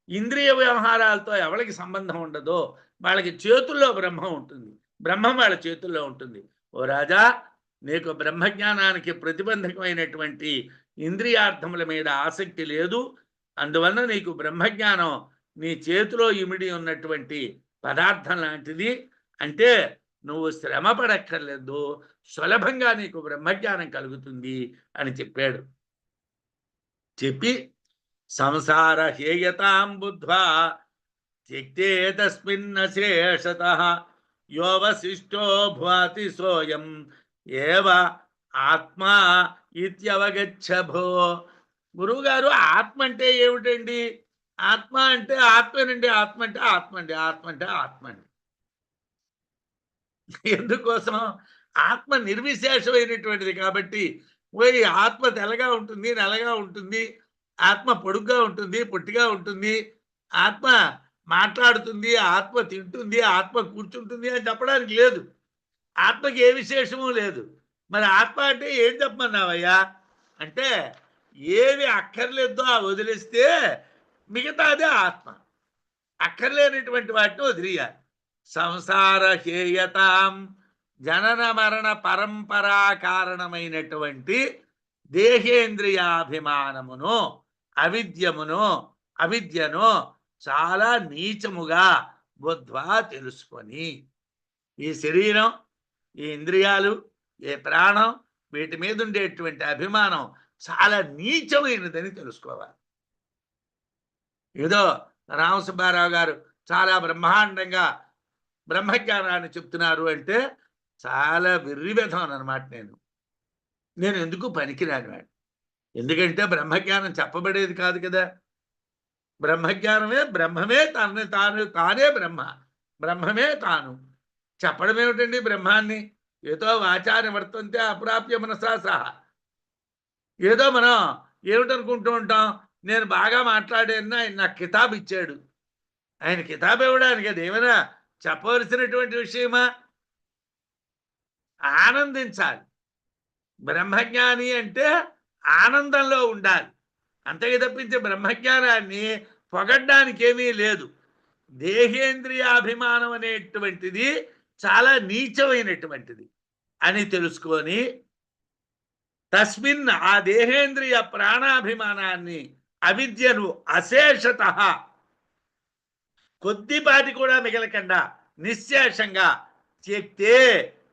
[SPEAKER 2] ఇంద్రియ వ్యవహారాలతో ఎవరికి సంబంధం ఉండదో వాళ్ళకి చేతుల్లో బ్రహ్మం ఉంటుంది. బ్రహ్మం వాళ్ళ చేతుల్లో ఉంటుంది. ఓ రాజా, నీకు బ్రహ్మజ్ఞానానికి ప్రతిబంధకమైనటువంటి ఇంద్రియార్థముల మీద ఆసక్తి లేదు. అందువలన నీకు బ్రహ్మజ్ఞానం నీ చేతిలో ఇమిడి ఉన్నటువంటి పదార్థం లాంటిది. అంటే నువ్వు శ్రమ పడక్కర్లేదు, సులభంగా నీకు బ్రహ్మజ్ఞానం కలుగుతుంది అని చెప్పాడు. చెప్పి సంసార హేయతాం బుద్ధ్వా త్యక్తే తస్మిన్నశేషతః యోవశిష్టో భ్వాతి సోయం ఏవ ఆత్మా ఇత్యవగచ్చ భో. గురువుగారు, ఆత్మ అంటే ఏమిటండి? ఆత్మ అంటే ఆత్మేనండి. ఆత్మ అంటే ఆత్మ అండి. ఆత్మ అంటే ఆత్మ అండి. ఎందుకోసం? ఆత్మ నిర్విశేషమైనటువంటిది కాబట్టి. పోయి ఆత్మ తెల్లగా ఉంటుంది, నల్లగా ఉంటుంది, ఆత్మ పొడుగ్గా ఉంటుంది, పొట్టిగా ఉంటుంది, ఆత్మ మాట్లాడుతుంది, ఆత్మ తింటుంది, ఆత్మ కూర్చుంటుంది అని చెప్పడానికి లేదు. ఆత్మకి ఏ విశేషము లేదు. మరి ఆత్మ అంటే ఏం చెప్పమన్నావయ్యా అంటే, ఏవి అక్కర్లేదో ఆ వదిలేస్తే మిగతాదే ఆత్మ. అక్కర్లేనటువంటి వాటిని వదిలేయాలి. సంసార హేయతాం, జనన మరణ పరంపరా కారణమైనటువంటి దేహేంద్రియాభిమానమును, అవిద్యను చాలా నీచముగా బుద్ధ్వా తెలుసుకొని, ఈ శరీరం, ఈ ఇంద్రియాలు, ఏ ప్రాణం, వీటి మీద ఉండేటువంటి అభిమానం చాలా నీచమైనదని తెలుసుకోవాలి. ఏదో రామసుబ్బారావు గారు చాలా బ్రహ్మాండంగా బ్రహ్మజ్ఞానాన్ని చెప్తున్నారు అంటే చాలా విర్రిబెధం అనమాట. నేను ఎందుకు పనికిరాని వాడు. ఎందుకంటే బ్రహ్మజ్ఞానం చెప్పబడేది కాదు కదా. బ్రహ్మమే తానే బ్రహ్మ, బ్రహ్మమే తాను. చెప్పడం ఏమిటండి బ్రహ్మాన్ని? ఏదో వాచార్య వర్తంతే అప్రాప్య మనసా సహా. ఏదో మనం ఏమిటనుకుంటూ ఉంటాం, నేను బాగా మాట్లాడాను, ఆయన నాకు కితాబ్ ఇచ్చాడు. ఆయన కితాబ్ ఇవ్వడానికి అది ఏమైనా చెప్పవలసినటువంటి విషయమా? ఆనందించాలి. బ్రహ్మజ్ఞాని అంటే ఆనందంలో ఉండాలి. అంతగా తప్పించే బ్రహ్మజ్ఞానాన్ని పొగడ్డానికి ఏమీ లేదు. దేహేంద్రియాభిమానం అనేటువంటిది చాలా నీచమైనటువంటిది అని తెలుసుకొని, తస్మిన్, ఆ దేహేంద్రియ ప్రాణాభిమానాన్ని, అవిద్యను అశేషత, కొద్దిపాటి కూడా మిగలకుండా నిశ్శేషంగా త్యక్తే,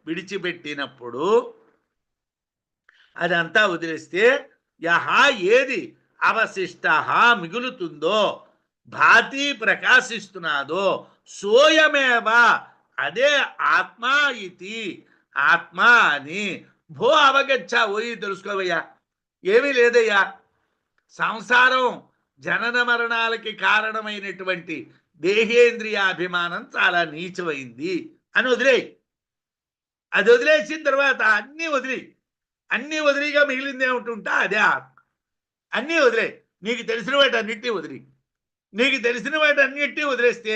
[SPEAKER 2] విడిచిపెట్టినప్పుడు, అదంతా వదిలేస్తే, యహా, ఏది అవశిష్ట మిగులుతుందో, భాతి ప్రకాశిస్తున్నాదో, సోయమేవ, అదే ఆత్మా ఇది, ఆత్మ అని భో అవగచ్చా, ఓయి తెలుసుకోవయ్యా. ఏమీ లేదయ్యా, సంసారం జనన మరణాలకి కారణమైనటువంటి దేహేంద్రియాభిమానం చాలా నీచమైంది అని వదిలేయి. అది వదిలేసిన తర్వాత అన్నీ వదిలిగా మిగిలింది ఏమిటుంటా అదే ఆత్మ. అన్నీ వదిలే, నీకు తెలిసిన వాటి అన్నిటినీ వదిలి, నీకు తెలిసిన వాటి అన్నిటినీ వదిలేస్తే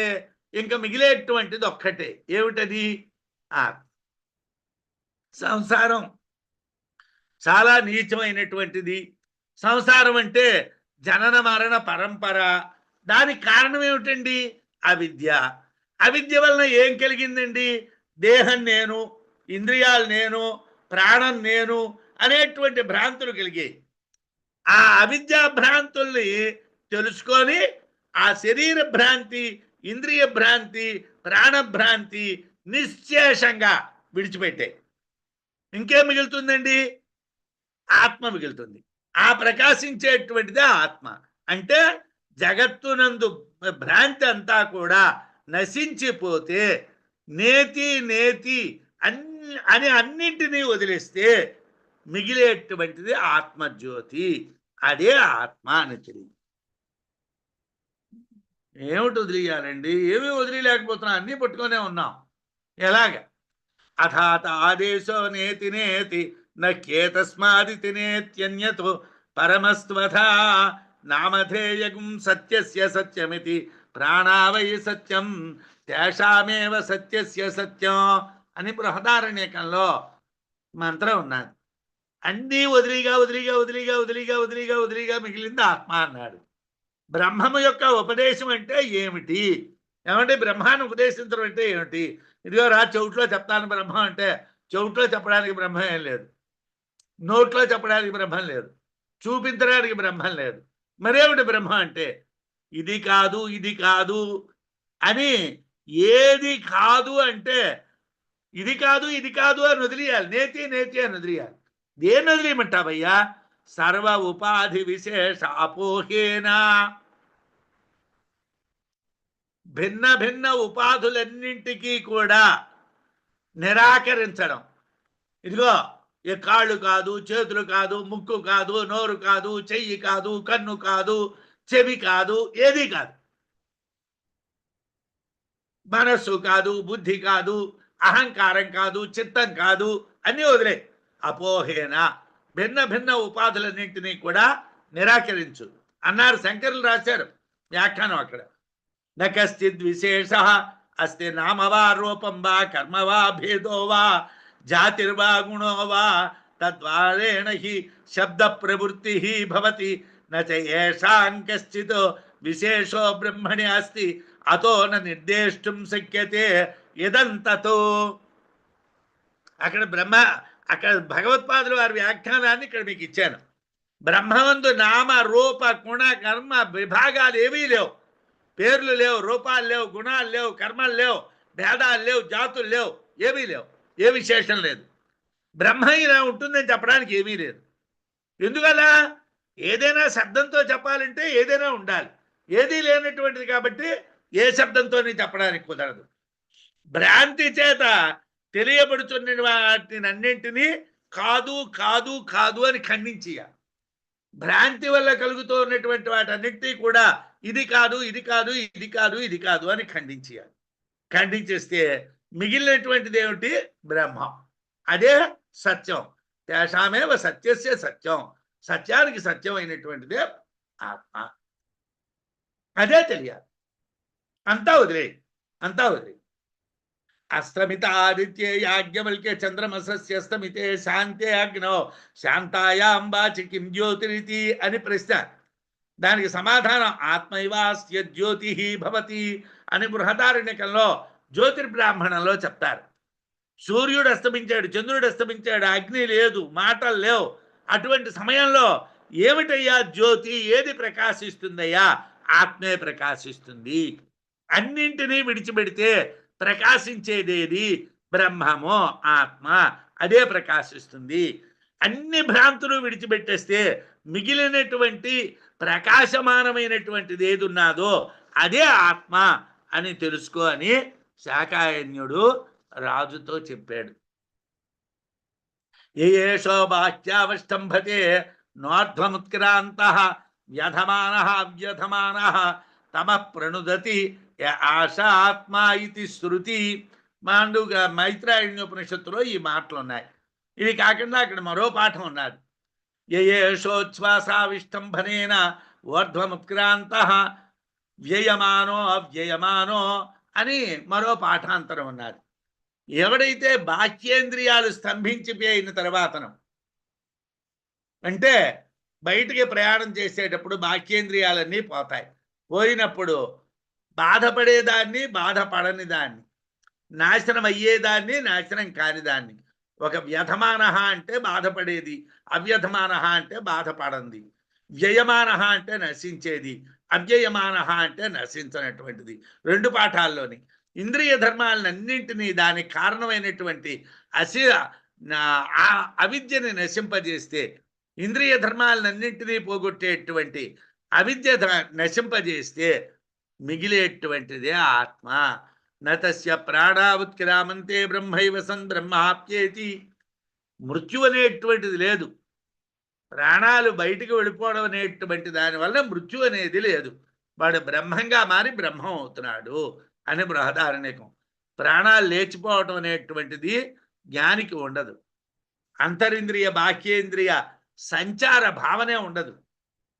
[SPEAKER 2] ఇంకా మిగిలేటువంటిది ఒక్కటే. ఏమిటది? ఆత్మ. సంసారం చాలా నీచమైనటువంటిది. సంసారం అంటే జనన మరణ పరంపర. దానికి కారణం ఏమిటండి? అవిద్య. అవిద్య వలన ఏం కలిగిందండి? దేహం నేను, ఇంద్రియాలు నేను, ప్రాణం నేను అనేటువంటి భ్రాంతులు కలిగాయి. ఆ అవిద్యా భ్రాంతుల్ని తెలుసుకొని ఆ శరీర భ్రాంతి, ఇంద్రియ భ్రాంతి, ప్రాణభ్రాంతి నిశ్శేషంగా విడిచిపెట్టాయి. ఇంకేం మిగులుతుందండి? ఆత్మ మిగులుతుంది. ఆ ప్రకాశించేటువంటిదే ఆత్మ. అంటే జగత్తునందు భ్రాంతి అంతా కూడా నశించిపోతే, నేతి అని అన్నింటినీ వదిలేస్తే మిగిలేటువంటిది ఆత్మజ్యోతి. అదే ఆత్మ అని తెలియదు. ఏమిటి వదిలేయాలండి? ఏమీ వదిలేకపోతున్నాం, అన్నీ పట్టుకొనే ఉన్నాం. ఎలాగ? అథాత ఆదేశో నేతి నకేతస్మాది తినేత్యన్యతో పరమస్త్వథా నామధేయగుం సత్యస్య సత్యమితి ప్రాణావై సత్యం తేషామేవ సత్యస్య సత్యం అని బృహదారణ్యకంలో మంత్రం ఉన్నది. అన్నీ వదిలిగా వదిలిగా వదిలిగా వదిలిగా వదిలిగా వదిలిగా మిగిలింది ఆత్మ అన్నాడు. బ్రహ్మము యొక్క ఉపదేశం అంటే ఏమిటి? ఏమంటే బ్రహ్మాన్ని ఉపదేశించడం అంటే ఏమిటి? ఇదిగో రా చెవిట్లో చెప్తాను బ్రహ్మం అంటే చెవిట్లో చెప్పడానికి బ్రహ్మం ఏం లేదు, నోట్లో చెప్పడానికి బ్రహ్మం లేదు, చూపించడానికి బ్రహ్మం లేదు. మరేమిటి బ్రహ్మం అంటే? ఇది కాదు ఇది కాదు అని, ఏది కాదు అంటే ఇది కాదు ఇది కాదు అని వదిలేయాలి, నేతి నేతి అని వదిలేయాలి. దేన్ని వదిలేయమంటావయ్యా? సర్వ ఉపాధి విశేష అపోహేనా, భిన్న భిన్న ఉపాధులన్నింటికీ కూడా నిరాకరించడం. ఇదిగో ఏ కాళ్ళు కాదు, చేతులు కాదు, ముక్కు కాదు, నోరు కాదు, చెయ్యి కాదు, కన్ను కాదు, చెవి కాదు, ఏది కాదు, మనస్సు కాదు, బుద్ధి కాదు, అహంకారం కాదు, చిత్తం కాదు, అన్నీ వదిలే. అపోహేన, భిన్న భిన్న ఉపాధులన్నింటినీ కూడా నిరాకరించు అన్నారు. శంకరులు రాశారు వ్యాఖ్యానం అక్కడ. నకశ్చిద్ విశేష అస్తి నామవా రూపం వా కర్మ వా భేదో వా జాతిర్వా గుణో వా తద్వారేణ హి శబ్ద ప్రవృత్తి భవతి నచ ఏషాం కశ్చిత్ విశేషో బ్రహ్మణి అస్తి అతో న నిర్దేష్టం శక్యతే ఇదంతతో. అక్కడ భగవత్పాదులు వారి వ్యాఖ్యానాన్ని ఇక్కడ మీకు ఇచ్చాను. బ్రహ్మవంతు నామ రూప గుణ కర్మ విభాగాలు ఏవీ లేవు, పేర్లు లేవు, రూపాలు లేవు, గుణాలు లేవు, కర్మలు లేవు, భేదాలు లేవు, జాతులు లేవు, ఏమీ లేవు, ఏ విశేషం లేదు. బ్రహ్మ ఇలా ఉంటుందని చెప్పడానికి ఏమీ లేదు. ఎందుకలా? ఏదైనా శబ్దంతో చెప్పాలంటే ఏదైనా ఉండాలి, ఏదీ లేనటువంటిది కాబట్టి ఏ శబ్దంతోనే చెప్పడానికి కుదరదు. భ్రాంతి చేత తెలియబడుతున్న వాటిని అన్నింటినీ కాదు కాదు కాదు అని ఖండించేయాలి. భ్రాంతి వల్ల కలుగుతూ ఉన్నటువంటి వాటన్నింటినీ కూడా ఇది కాదు ఇది కాదు ఇది కాదు ఇది కాదు అని ఖండించేయాలి. ఖండించేస్తే మిగిలినటువంటిది ఏమిటి? బ్రహ్మం. అదే సత్యం. తేషామేవ సత్యస్య సత్యం, సత్యానికి సత్యమైనటువంటిదే ఆత్మ. అదే తెలియాలి. అంతా వదిలే, అంతా వదిలే. అస్తమిత ఆదిత్యే యాజ్ఞవల్క్య చంద్రమసస్యస్తమితే శాంతే అగ్నో శాంతాయాం వాచి కిం జ్యోతిరితి అని ప్రశ్న. దానికి సమాధానం ఆత్మైవాస్య జ్యోతి భవతి అని బృహదారణ్యకంలో జ్యోతిర్బ్రాహ్మణంలో చెప్తారు. సూర్యుడు అస్తమించాడు, చంద్రుడు అస్తమించాడు, అగ్ని లేదు, మాటలు లేవు. అటువంటి సమయంలో ఏమిటయ్యా జ్యోతి? ఏది ప్రకాశిస్తుందయ్యా? ఆత్మే ప్రకాశిస్తుంది. అన్నింటినీ విడిచిపెడితే ప్రకాశించేదేది? బ్రహ్మమో ఆత్మ, అదే ప్రకాశిస్తుంది. అన్ని భ్రాంతులు విడిచిపెట్టేస్తే మిగిలినటువంటి ప్రకాశమానమైనటువంటిది ఏది ఉన్నదో అదే ఆత్మ అని తెలుసుకో అని శాకాయన్యుడు రాజుతో చెప్పాడు. ఏషో బాహ్యావష్టంభతే నోర్ధ్వముత్క్రాంత వ్యధమాన వ్యధమాన తమ ప్రణుదతి ఆశా ఆత్మ ఇది శృతి. మాండుగా మైత్రాయణ్యోపనిషత్తులో ఈ మాటలు ఉన్నాయి. ఇవి కాకుండా అక్కడ మరో పాఠం ఉన్నది. ఏషోచ్ఛ్వాసావిష్టంభనేన ఊర్ధ్వముత్క్రాంత వ్యయమానో అవ్యయమానో అని మరో పాఠాంతరం ఉన్నది. ఎవడైతే బాహ్యేంద్రియాలు స్తంభించిపోయిన తర్వాతను, అంటే బయటికి ప్రయాణం చేసేటప్పుడు బాహ్యేంద్రియాలన్నీ పోతాయి. పోయినప్పుడు బాధపడేదాన్ని, బాధపడని దాన్ని, నాశనం అయ్యేదాన్ని, నాశనం కాని దాన్ని. ఒక వ్యధమాన అంటే బాధపడేది, అవ్యధమాన అంటే బాధపడంది, వ్యయమాన అంటే నశించేది, అవ్యయమాన అంటే నశించినటువంటిది. రెండు పాఠాల్లోని ఇంద్రియ ధర్మాలన్నింటినీ దానికి కారణమైనటువంటి అవిద్యని నశింపజేస్తే, ఇంద్రియ ధర్మాలన్నింటినీ పోగొట్టేటువంటి అవిద్య నశింపజేస్తే మిగిలేటువంటిదే ఆత్మ. నతస్య ప్రాణావుత్క్రామంతే బ్రహ్మైవ సన్ బ్రహ్మాప్యేతి. మృత్యు అనేటువంటిది లేదు. ప్రాణాలు బయటికి వెళ్ళిపోవడం అనేటువంటి దానివల్ల మృత్యు అనేది లేదు. వాడు బ్రహ్మంగా మారి బ్రహ్మం అవుతున్నాడు అని బృహదారణ్యకం. ప్రాణాలు లేచిపోవటం అనేటువంటిది జ్ఞానికి ఉండదు. అంతరింద్రియ బాహ్యేంద్రియ సంచార భావనే ఉండదు.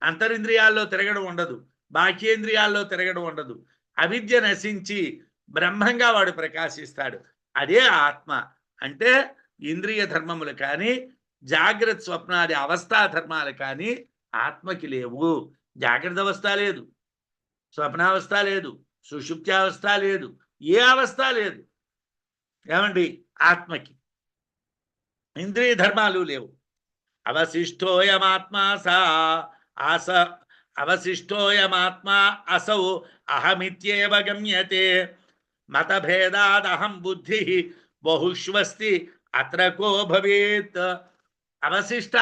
[SPEAKER 2] అంతరింద్రియాల్లో తిరగడం ఉండదు, బాహ్యేంద్రియాల్లో తిరగడం ఉండదు. అవిద్య నశించి బ్రహ్మంగా వాడు ప్రకాశిస్తాడు. అదే ఆత్మ. అంటే ఇంద్రియ ధర్మములు కానీ జాగ్రత్త స్వప్నాది అవస్థా ధర్మాలు కానీ ఆత్మకి లేవు. జాగ్రత్త అవస్థ లేదు, స్వప్నావస్థ లేదు, సుషుప్త్యావస్థ లేదు, ఏ అవస్థ లేదు. ఏమండి? ఆత్మకి ఇంద్రియ ధర్మాలు లేవు. అవశిష్టోయమాత్మా సా ఆస అవశిష్టోయమాత్మా అసౌ అహమిత్యేవ గమ్యతే మతభేదాదహం బుద్ధి బహుష్వస్తి అత్ర కో భవేత్. అవశిష్ట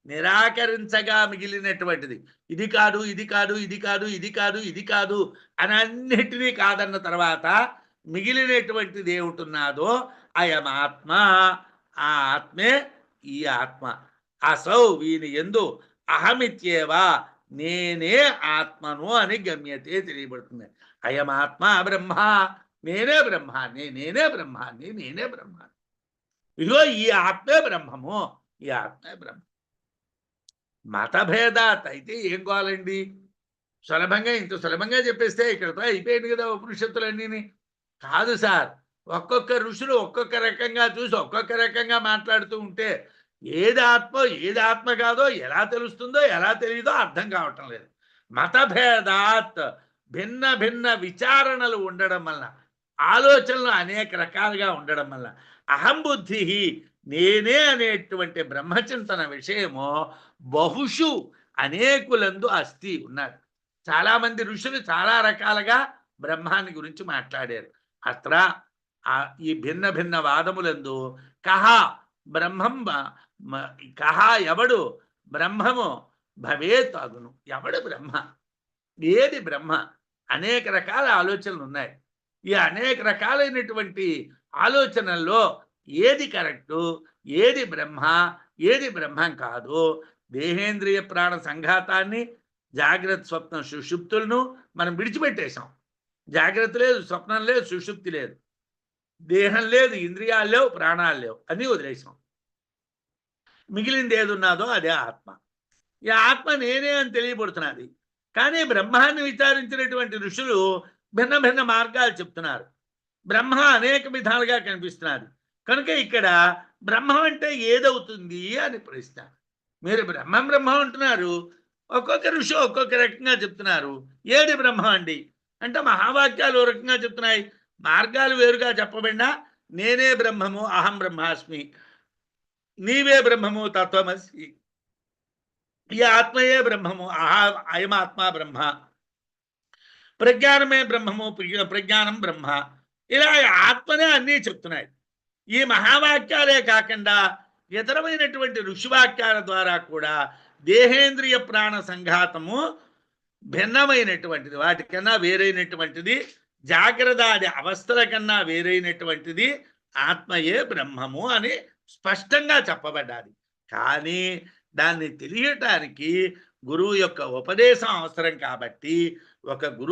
[SPEAKER 2] నిరాకరించగా మిగిలినటువంటిది. ఇది కాదు, ఇది కాదు, ఇది కాదు, ఇది కాదు, ఇది కాదు అని అన్నిటినీ కాదన్న తర్వాత మిగిలినటువంటిది ఏమిటున్నాదో అయమాత్మ, ఆ ఆత్మే ఈ ఆత్మ. అసౌ వీని యందు అహమిత్యేవా నేనే ఆత్మను అని గమ్యతే తెలియబడుతుంది. అయమాత్మ బ్రహ్మ, నేనే బ్రహ్మాన్ని, నేనే బ్రహ్మాన్ని, నేనే బ్రహ్మాన్ని. ఇదిగో ఈ ఆత్మే బ్రహ్మము, ఈ ఆత్మే బ్రహ్మ. మతభేదాత్ అయితే ఏం కావాలండి? సులభంగా ఇంత సులభంగా చెప్పేస్తే ఇక్కడతో అయిపోయింది కదా ఉపనిషత్తులన్నీ. కాదు సార్, ఒక్కొక్క ఋషులు ఒక్కొక్క రకంగా చూసి ఒక్కొక్క రకంగా మాట్లాడుతూ ఉంటే ఏది ఆత్మ కాదో ఎలా తెలుస్తుందో ఎలా తెలియదో అర్థం కావటం లేదు. మతభేదాత్ భిన్న భిన్న విచారణలు ఉండడం వల్ల, ఆలోచనలు అనేక రకాలుగా ఉండడం వల్ల అహంబుద్ధి నేనే అనేటువంటి బ్రహ్మచింతన విషయము బహుషు అనేకులందు అస్తి ఉన్నారు. చాలామంది ఋషులు చాలా రకాలుగా బ్రహ్మాన్ని గురించి మాట్లాడారు. అత్ర ఈ భిన్న భిన్న వాదములందు కహ బ్రహ్మం కహ ఎవడు బ్రహ్మము భవేత్ అగును. ఎవడు బ్రహ్మ, ఏది బ్రహ్మ? అనేక రకాల ఆలోచనలు ఉన్నాయి. ఈ అనేక రకాలైనటువంటి ఆలోచనల్లో ఏది కరెక్టు, ఏది బ్రహ్మ, ఏది బ్రహ్మం కాదు, దేహేంద్రియ ప్రాణ సంఘాతాన్ని, జాగ్రత్త స్వప్న సుషుప్తులను మనం విడిచిపెట్టేశాం. జాగ్రత్త లేదు, స్వప్నం లేదు, సుషుప్తి లేదు, దేహం లేదు, ఇంద్రియాలు లేవు, ప్రాణాలు లేవు, అన్నీ వదిలేసాం. మిగిలింది ఏది ఉన్నదో అదే ఆత్మ. ఈ ఆత్మ నేనే అని తెలియబడుతున్నది. కానీ బ్రహ్మాన్ని విచారించినటువంటి ఋషులు భిన్న భిన్న మార్గాలు చెప్తున్నారు. బ్రహ్మ అనేక విధాలుగా కనిపిస్తున్నది. కనుక ఇక్కడ బ్రహ్మం అంటే ఏదవుతుంది అని ప్రశ్న. మీరు బ్రహ్మం బ్రహ్మం అంటున్నారు, ఒక్కొక్క ఋషి ఒక్కొక్క రకంగా చెప్తున్నారు. ఏది బ్రహ్మం అండి అంటే మహావాక్యాలు ఓ రకంగా చెప్తున్నాయి, మార్గాలు వేరుగా చెప్పబడినా నేనే బ్రహ్మము, అహం బ్రహ్మాస్మి, నీవే బ్రహ్మము, తత్వమసి, ఈ ఆత్మయే బ్రహ్మము, అయమాత్మ బ్రహ్మ, ప్రజ్ఞానమే బ్రహ్మము, ప్రజ్ఞానం బ్రహ్మ, ఇలా ఆత్మనే అన్నీ చెప్తున్నాయి. ఈ మహావాక్యాలే కాకుండా ఇతరమైనటువంటి ఋషివాక్యాల ద్వారా కూడా దేహేంద్రియ ప్రాణ సంఘాతము భిన్నమైనటువంటిది, వాటికన్నా వేరైనటువంటిది, జాగ్రత్త అవస్థల కన్నా వేరైనటువంటిది ఆత్మయే బ్రహ్మము అని స్పష్టంగా చెప్పబడ్డాది. కానీ దాన్ని తెలియటానికి గురువు యొక్క ఉపదేశం అవసరం. కాబట్టి ఒక గురువు